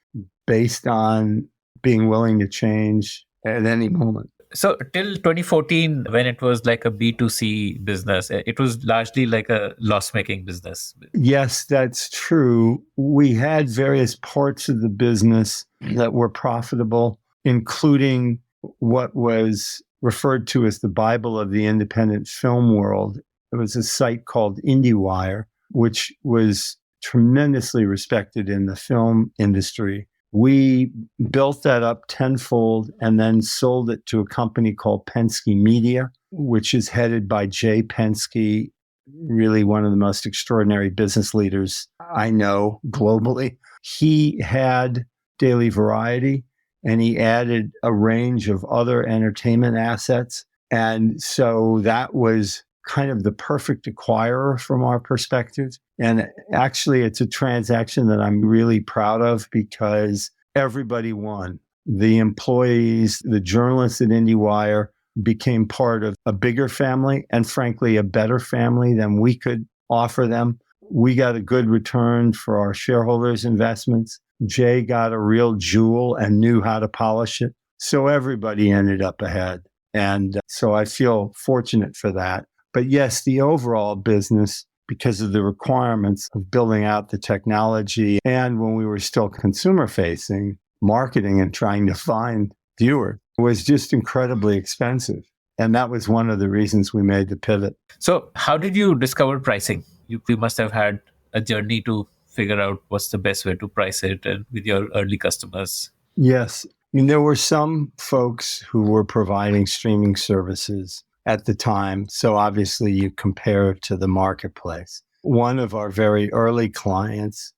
based on being willing to change at any moment. So till 2014, when it was like a B2C business, it was largely like a loss-making business. Yes, that's true. We had various parts of the business that were profitable, including what was referred to as the Bible of the independent film world. It was a site called IndieWire, which was tremendously respected in the film industry. We built that up tenfold and then sold it to a company called Penske Media, which is headed by Jay Penske, really one of the most extraordinary business leaders I know globally. He had Daily Variety, and he added a range of other entertainment assets. And so that was kind of the perfect acquirer from our perspective. And actually, it's a transaction that I'm really proud of because everybody won. The employees, the journalists at IndieWire became part of a bigger family and frankly, a better family than we could offer them. We got a good return for our shareholders' investments. Jay got a real jewel and knew how to polish it. So everybody ended up ahead. And so I feel fortunate for that. But yes, the overall business, because of the requirements of building out the technology and when we were still consumer facing, marketing and trying to find viewers was just incredibly expensive. And that was one of the reasons we made the pivot. So how did you discover pricing? You must have had a journey to figure out what's the best way to price it and with your early customers. Yes. There were some folks who were providing streaming services at the time. So obviously you compare it to the marketplace. One of our very early clients,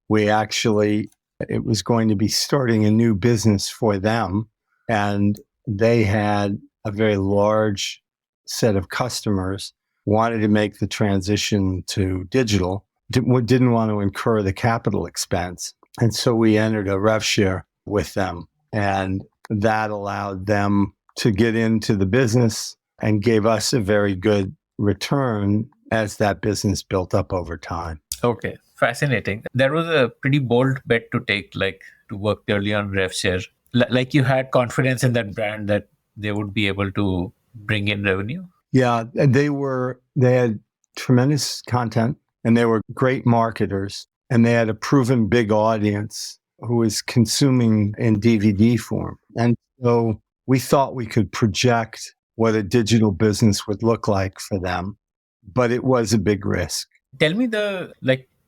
it was going to be starting a new business for them. And they had a very large set of customers, wanted to make the transition to digital, didn't want to incur the capital expense. And so we entered a rev share with them. And that allowed them to get into the business and gave us a very good return as that business built up over time. Okay, fascinating. That was a pretty bold bet to take, like to work purely on rev share. Like you had confidence in that brand that they would be able to bring in revenue? Yeah, and they had tremendous content and they were great marketers and they had a proven big audience who was consuming in DVD form. And so we thought we could project what a digital business would look like for them, but it was a big risk. Tell me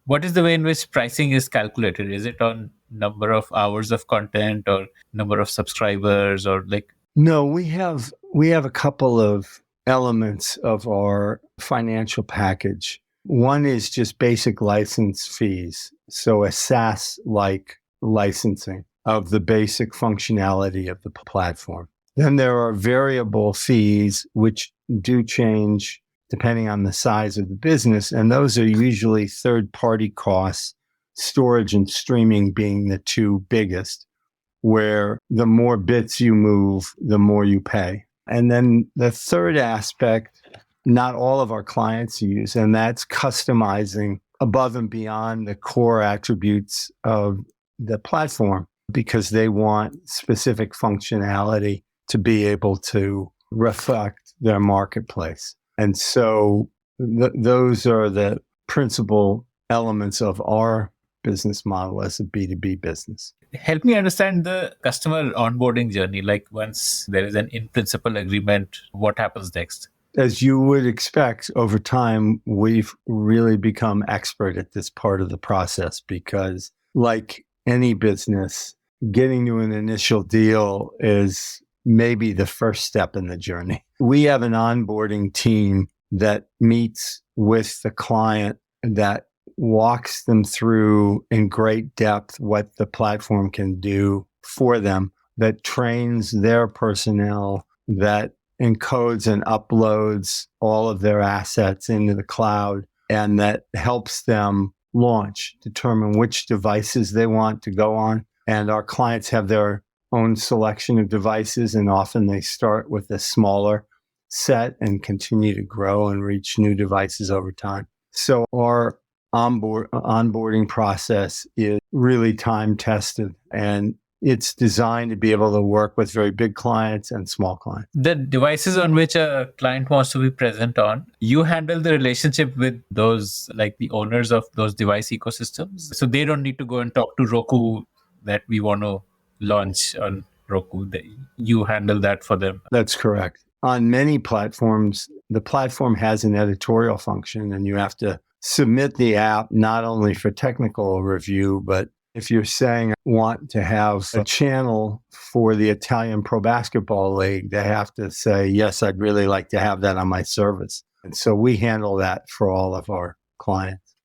what is the way in which pricing is calculated? Is it on number of hours of content or number of subscribers or like? No, we have a couple of elements of our financial package. One is just basic license fees. So a SaaS-like licensing of the basic functionality of the platform. Then there are variable fees, which do change depending on the size of the business. And those are usually third-party costs, storage and streaming being the two biggest, where the more bits you move, the more you pay. And then the third aspect, not all of our clients use, and that's customizing above and beyond the core attributes of the platform because they want specific functionality to be able to reflect their marketplace. And so those are the principal elements of our business model as a B2B business. Help me understand the customer onboarding journey. Like once there is an in-principle agreement, what happens next? As you would expect, over time, we've really become expert at this part of the process because like any business, getting to an initial deal is maybe the first step in the journey. We have an onboarding team that meets with the client that walks them through in great depth what the platform can do for them, that trains their personnel, that encodes and uploads all of their assets into the cloud, and that helps them launch, determine which devices they want to go on. And our clients have their own selection of devices, and often they start with a smaller set and continue to grow and reach new devices over time. So our onboarding process is really time-tested, and it's designed to be able to work with very big clients and small clients. The devices on which a client wants to be present on, you handle the relationship with those, like the owners of those device ecosystems. So they don't need to go and talk to Roku that we want to launch on Roku. You handle that for them. That's correct. On many platforms, the platform has an editorial function, and you have to submit the app not only for technical review, but if you're saying I want to have a channel for the Italian Pro Basketball League, they have to say, yes, I'd really like to have that on my service. And so we handle that for all of our clients.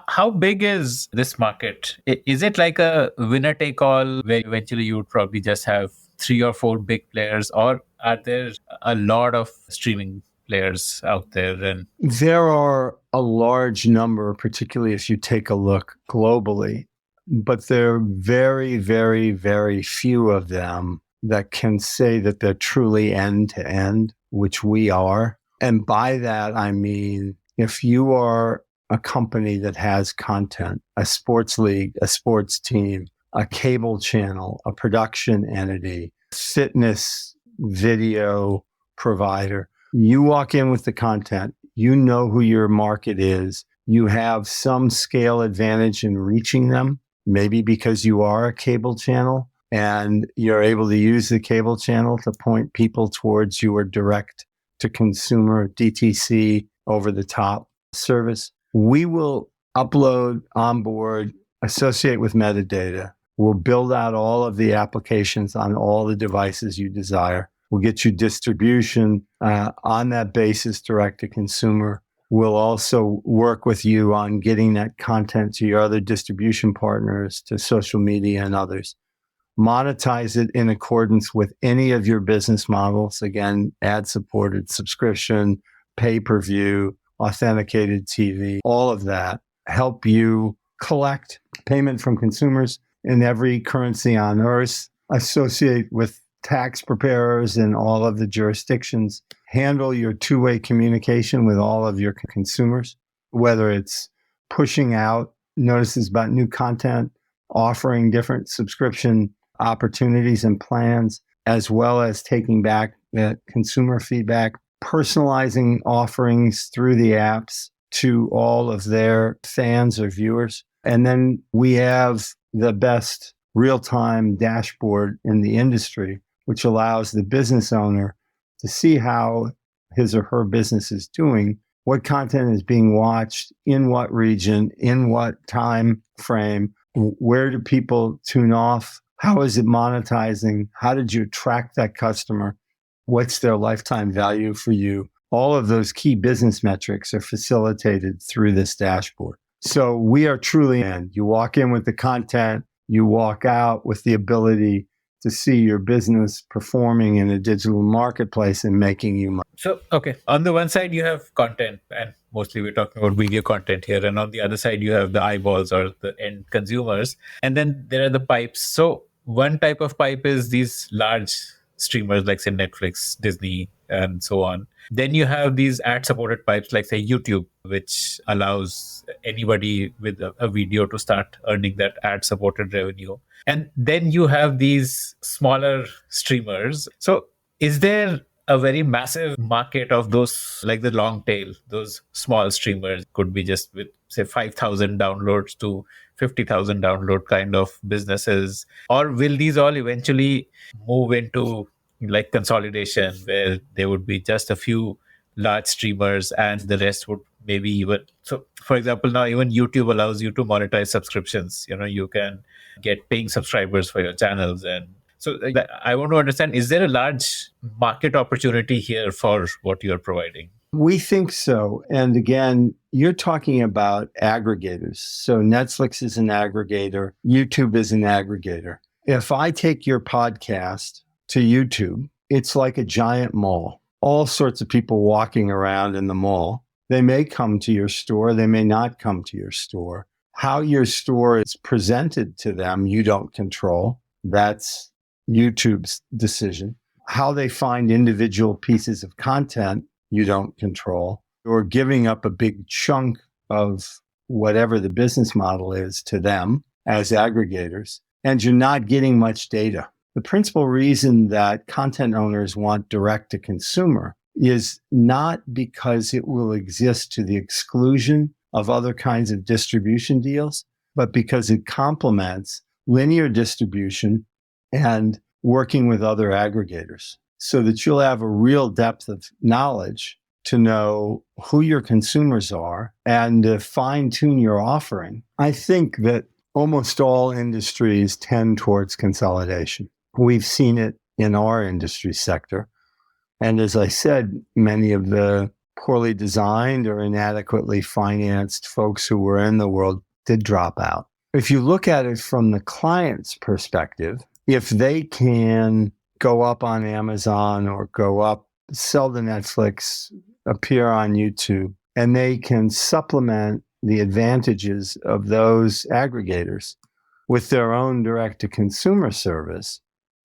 How big is this market? Is it like a winner take all where eventually you would probably just have 3 or 4 big players, or are there a lot of streaming players out there? And there are a large number, particularly if you take a look globally, but there are very, very, very few of them that can say that they're truly end to end, which we are. And by that, I mean, if you are a company that has content, a sports league, a sports team, a cable channel, a production entity, fitness video provider, you walk in with the content, you know who your market is, you have some scale advantage in reaching them, maybe because you are a cable channel and you're able to use the cable channel to point people towards your direct to consumer DTC over the top service. We will upload, onboard, associate with metadata. We'll build out all of the applications on all the devices you desire. We'll get you distribution on that basis, direct to consumer. We'll also work with you on getting that content to your other distribution partners, to social media and others. Monetize it in accordance with any of your business models. Again, ad-supported subscription, pay-per-view, authenticated TV, all of that. Help you collect payment from consumers in every currency on earth, associate with tax preparers in all of the jurisdictions, handle your two-way communication with all of your consumers, whether it's pushing out notices about new content, offering different subscription opportunities and plans, as well as taking back the consumer feedback, personalizing offerings through the apps to all of their fans or viewers. And then we have the best real-time dashboard in the industry, which allows the business owner to see how his or her business is doing, what content is being watched, in what region, in what time frame, where do people tune off, how is it monetizing, how did you attract that customer, what's their lifetime value for you. All of those key business metrics are facilitated through this dashboard. So we are truly in. You walk in with the content, you walk out with the ability to see your business performing in a digital marketplace and making you money. so, okay, on the one side, you have content, and mostly we're talking about video content here. And on the other side, you have the eyeballs or the end consumers. And then there are the pipes. So one type of pipe is these large streamers like, say, Netflix, Disney, and so on. Then you have these ad-supported pipes like, say, YouTube, which allows anybody with a video to start earning that ad-supported revenue. And then you have these smaller streamers. So is there a very massive market of those, like the long tail, those small streamers? Could be just with, say, 5,000 downloads to 50,000 download kind of businesses? Or will these all eventually move into like consolidation, where there would be just a few large streamers and the rest would maybe even, so for example, now even YouTube allows you to monetize subscriptions. You can get paying subscribers for your channels. And so I want to understand, is there a large market opportunity here for what you're providing? We think so. And again, you're talking about aggregators. So Netflix is an aggregator. YouTube is an aggregator. If I take your podcast to YouTube, it's like a giant mall. All sorts of people walking around in the mall. They may come to your store. They may not come to your store. How your store is presented to them, you don't control. That's YouTube's decision. How they find individual pieces of content, you don't control. You're giving up a big chunk of whatever the business model is to them as aggregators, and you're not getting much data. The principal reason that content owners want direct to consumer is not because it will exist to the exclusion of other kinds of distribution deals, but because it complements linear distribution and working with other aggregators, so that you'll have a real depth of knowledge to know who your consumers are and to fine-tune your offering. I think that almost all industries tend towards consolidation. We've seen it in our industry sector. And as I said, many of the poorly designed or inadequately financed folks who were in the world did drop out. If you look at it from the client's perspective, if they can go up on Amazon or go up, sell to Netflix, appear on YouTube and they can supplement the advantages of those aggregators with their own direct-to-consumer service,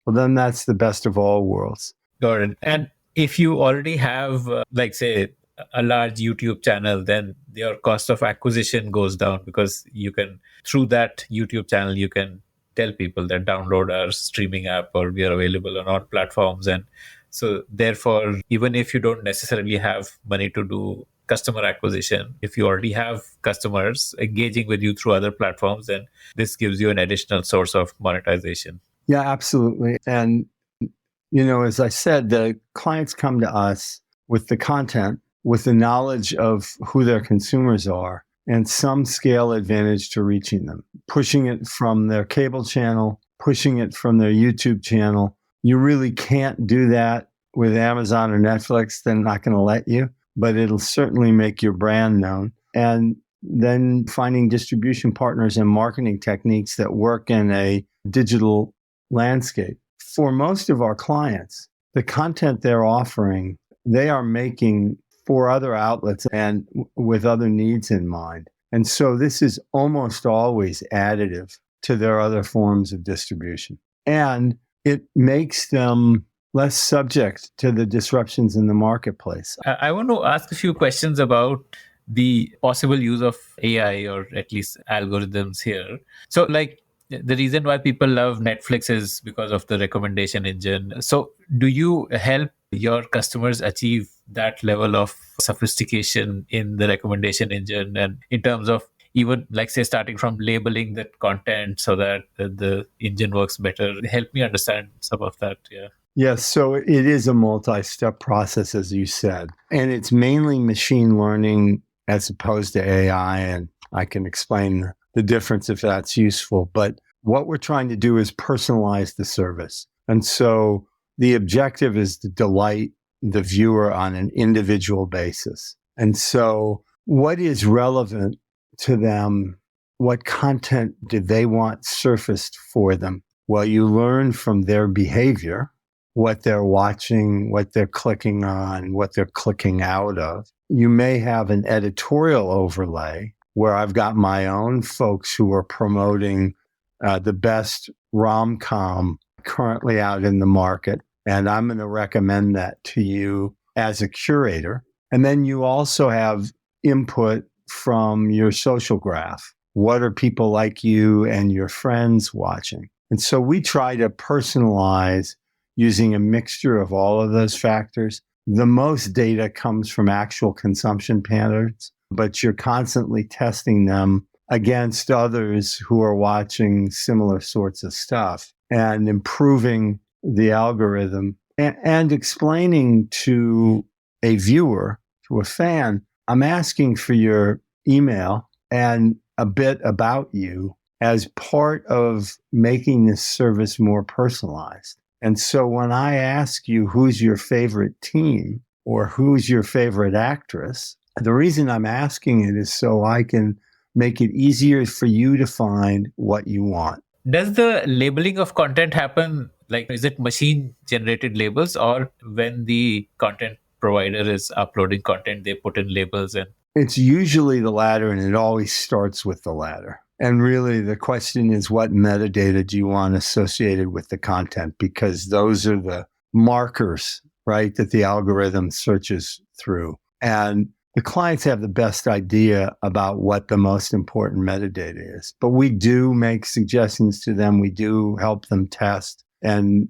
well, then that's the best of all worlds. Got it. And if you already have, like, say, a large YouTube channel, then your cost of acquisition goes down because you can, through that YouTube channel, you can tell people that download our streaming app or we are available on all platforms. And so therefore, even if you don't necessarily have money to do customer acquisition, if you already have customers engaging with you through other platforms, then this gives you an additional source of monetization. Yeah, absolutely. And, you know, as I said, the clients come to us with the content, with the knowledge of who their consumers are, and some scale advantage to reaching them, pushing it from their cable channel, pushing it from their YouTube channel. You really can't do that with Amazon or Netflix. They're not going to let you, but it'll certainly make your brand known. And then finding distribution partners and marketing techniques that work in a digital landscape. For most of our clients, the content they're offering, they are making for other outlets and with other needs in mind. And so this is almost always additive to their other forms of distribution. And it makes them less subject to the disruptions in the marketplace. I want to ask a few questions about the possible use of AI or at least algorithms here. So, like, the reason why people love Netflix is because of the recommendation engine. So do you help your customers achieve that level of sophistication in the recommendation engine, and in terms of even, like, say, starting from labeling that content so that the engine works better? Help me understand some of that. Yeah. Yes, so it is a multi-step process, as you said, and it's mainly machine learning as opposed to AI, and I can explain the difference if that's useful. But what we're trying to do is personalize the service. And so the objective is to delight the viewer on an individual basis. And so what is relevant to them? What content do they want surfaced for them? Well, you learn from their behavior, what they're watching, what they're clicking on, what they're clicking out of. You may have an editorial overlay where I've got my own folks who are promoting the best rom-com currently out in the market, and I'm going to recommend that to you as a curator. And then you also have input from your social graph. What are people like you and your friends watching? And so we try to personalize using a mixture of all of those factors. The most data comes from actual consumption patterns, but you're constantly testing them against others who are watching similar sorts of stuff and improving the algorithm and explaining to a viewer, to a fan, I'm asking for your email and a bit about you as part of making this service more personalized. And so when I ask you who's your favorite team or who's your favorite actress, the reason I'm asking it is so I can make it easier for you to find what you want. Does the labeling of content happen, like, is it machine generated labels, or when the content provider is uploading content, they put in labels? And it's usually the latter, and it always starts with the latter. And really the question is, what metadata do you want associated with the content? Because those are the markers, right, that the algorithm searches through. And the clients have the best idea about what the most important metadata is. But we do make suggestions to them. We do help them test, and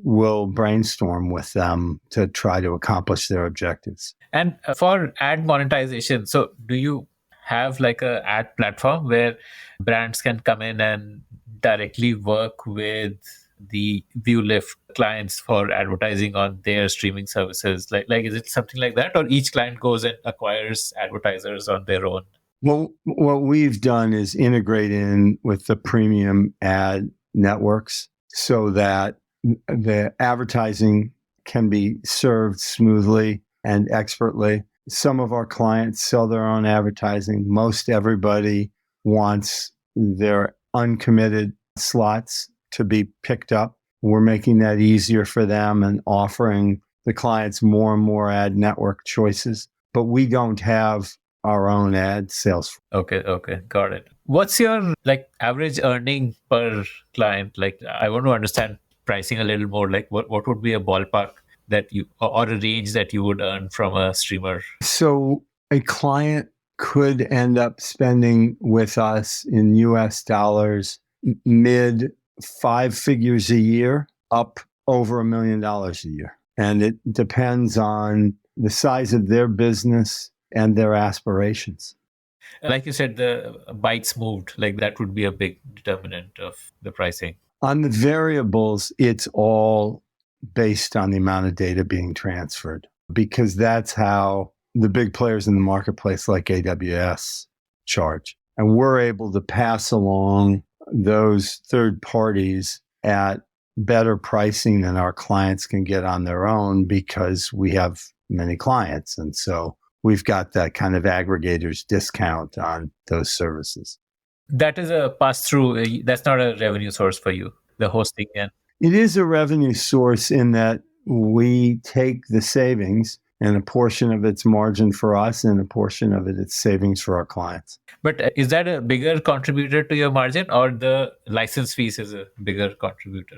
we'll brainstorm with them to try to accomplish their objectives. And for ad monetization, so do you have like a ad platform where brands can come in and directly work with the ViewLift clients for advertising on their streaming services? Like is it something like that, or each client goes and acquires advertisers on their own? Well, what we've done is integrate in with the premium ad networks so that the advertising can be served smoothly and expertly. Some of our clients sell their own advertising. Most everybody wants their uncommitted slots to be picked up. We're making that easier for them and offering the clients more and more ad network choices, but we don't have our own ad sales. Okay, got it. What's your average earning per client? I want to understand pricing a little more. What would be a ballpark that you or a range that you would earn from a streamer? So a client could end up spending with us in US dollars mid 5 figures a year, up over $1 million a year. And it depends on the size of their business and their aspirations. Like you said, the bytes moved, that would be a big determinant of the pricing. On the variables, it's all based on the amount of data being transferred, because that's how the big players in the marketplace like AWS charge. And we're able to pass along those third parties at better pricing than our clients can get on their own, because we have many clients. And so we've got that kind of aggregator's discount on those services. That is a pass-through. That's not a revenue source for you, the hosting. And it is a revenue source in that we take the savings, and a portion of it's margin for us and a portion of it's savings for our clients. But is that a bigger contributor to your margin, or the license fees is a bigger contributor?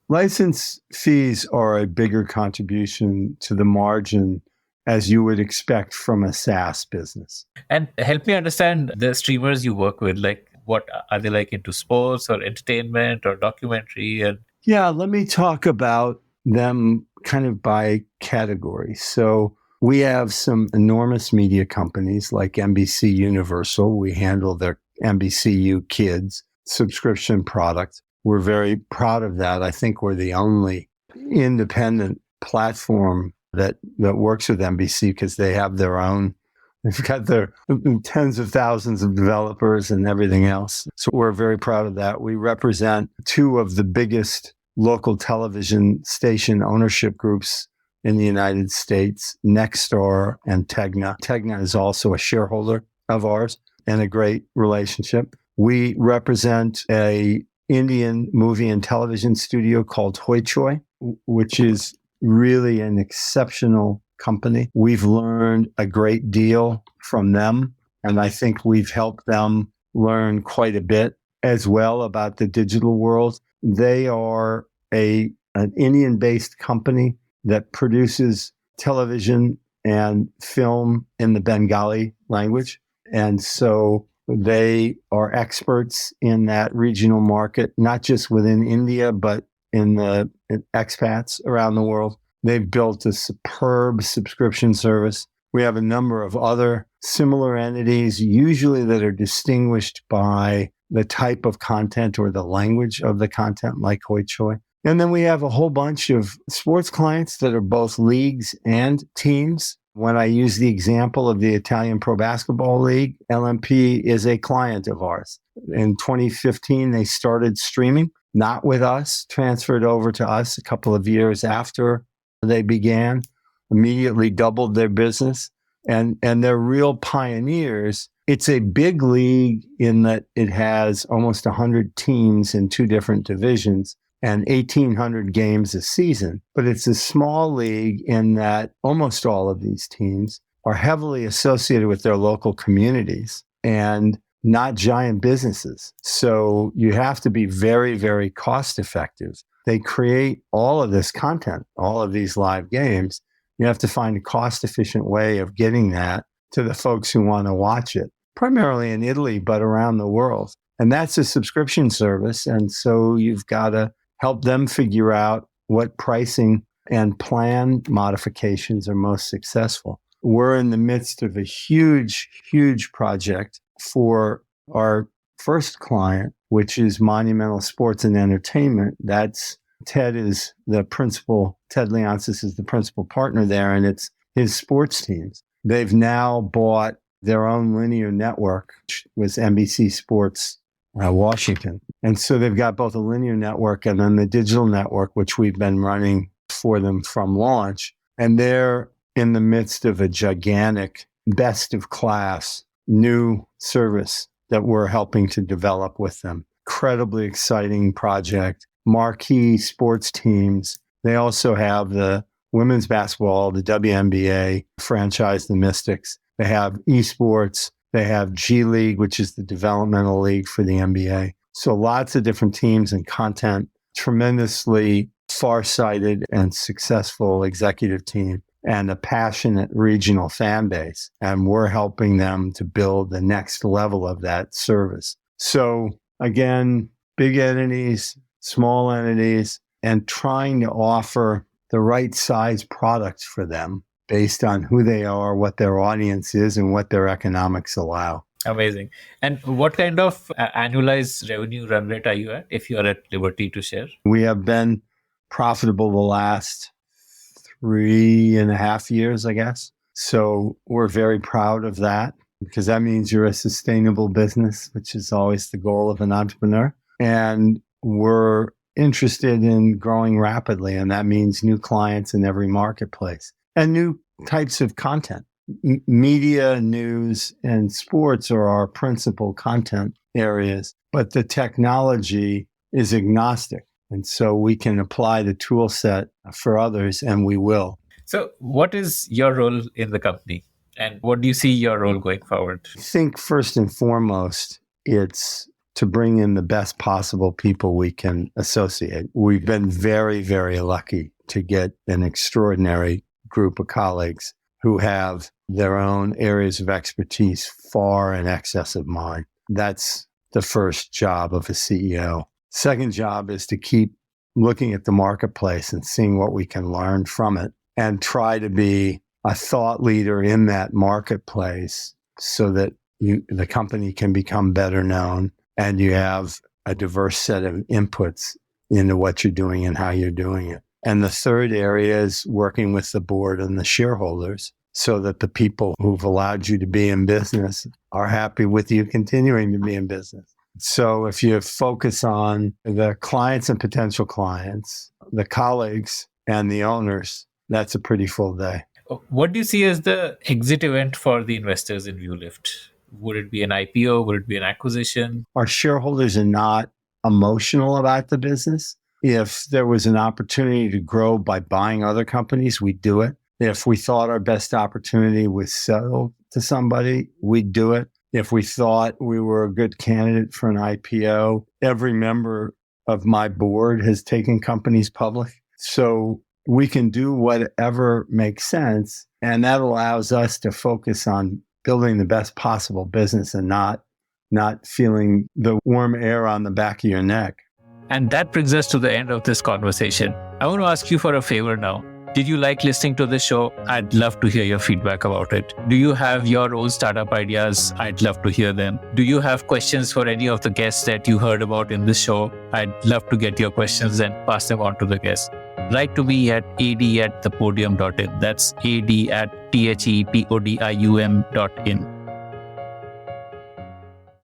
License fees are a bigger contribution to the margin, as you would expect from a SaaS business. And help me understand the streamers you work with. What are they into sports or entertainment or documentary? And yeah, let me talk about them kind of by category. So we have some enormous media companies like NBC Universal. We handle their NBCU Kids subscription product. We're very proud of that. I think we're the only independent platform that works with NBC, because they have their own. They've got their tens of thousands of developers and everything else. So we're very proud of that. We represent two of the biggest local television station ownership groups in the United States, Nexstar and Tegna. Tegna is also a shareholder of ours and a great relationship. We represent a Indian movie and television studio called Hoi Choi, which is really an exceptional company. We've learned a great deal from them, and I think we've helped them learn quite a bit as well about the digital world. They are an Indian-based company that produces television and film in the Bengali language. And so they are experts in that regional market, not just within India, but in the expats around the world. They've built a superb subscription service. We have a number of other similar entities, usually that are distinguished by the type of content or the language of the content, like Hoi Choi. And then we have a whole bunch of sports clients that are both leagues and teams. When I use the example of the Italian Pro Basketball League, LMP is a client of ours. In 2015, they started streaming, not with us, transferred over to us a couple of years after they began, immediately doubled their business, and they're real pioneers. It's a big league in that it has almost 100 teams in two different divisions and 1,800 games a season. But it's a small league in that almost all of these teams are heavily associated with their local communities and not giant businesses. So you have to be very, very cost effective. They create all of this content, all of these live games. You have to find a cost-efficient way of getting that to the folks who want to watch it, primarily in Italy, but around the world. And that's a subscription service. And so you've got to help them figure out what pricing and plan modifications are most successful. We're in the midst of a huge, huge project for our first client, which is Monumental Sports and Entertainment. Ted is the principal, Ted Leonsis is the principal partner there, and it's his sports teams. They've now bought their own linear network, which was NBC Sports Washington. And so they've got both a linear network and then the digital network, which we've been running for them from launch. And they're in the midst of a gigantic, best of class new service that we're helping to develop with them. Incredibly exciting project. Marquee sports teams. They also have the women's basketball, the WNBA franchise, the Mystics. They have esports. They have G League, which is the developmental league for the NBA. So lots of different teams and content, tremendously far-sighted and successful executive team, and a passionate regional fan base. And we're helping them to build the next level of that service. So again, big entities, small entities, and trying to offer the right size products for them based on who they are, what their audience is, and what their economics allow. Amazing. And what kind of annualized revenue run rate are you at, if you are at liberty to share? We have been profitable the last 3.5 years, I guess. So we're very proud of that, because that means you're a sustainable business, which is always the goal of an entrepreneur. And we're interested in growing rapidly, and that means new clients in every marketplace and new types of content. Media, news, and sports are our principal content areas, but the technology is agnostic. And so we can apply the tool set for others, and we will. So what is your role in the company, and what do you see your role going forward? I think first and foremost, it's to bring in the best possible people we can associate. We've been very, very lucky to get an extraordinary group of colleagues who have their own areas of expertise far in excess of mine. That's the first job of a CEO. Second job is to keep looking at the marketplace and seeing what we can learn from it, and try to be a thought leader in that marketplace so that the company can become better known, and you have a diverse set of inputs into what you're doing and how you're doing it. And the third area is working with the board and the shareholders so that the people who've allowed you to be in business are happy with you continuing to be in business. So if you focus on the clients and potential clients, the colleagues and the owners, that's a pretty full day. What do you see as the exit event for the investors in ViewLift? Would it be an IPO? Would it be an acquisition? Our shareholders are not emotional about the business. If there was an opportunity to grow by buying other companies, we'd do it. If we thought our best opportunity was sell to somebody, we'd do it. If we thought we were a good candidate for an IPO, every member of my board has taken companies public. So we can do whatever makes sense. And that allows us to focus on building the best possible business and not feeling the warm air on the back of your neck. And that brings us to the end of this conversation. I want to ask you for a favor now. Did you like listening to this show? I'd love to hear your feedback about it. Do you have your own startup ideas? I'd love to hear them. Do you have questions for any of the guests that you heard about in this show? I'd love to get your questions and pass them on to the guests. Write to me at ad@thepodium.in. That's ad@thepodium.in.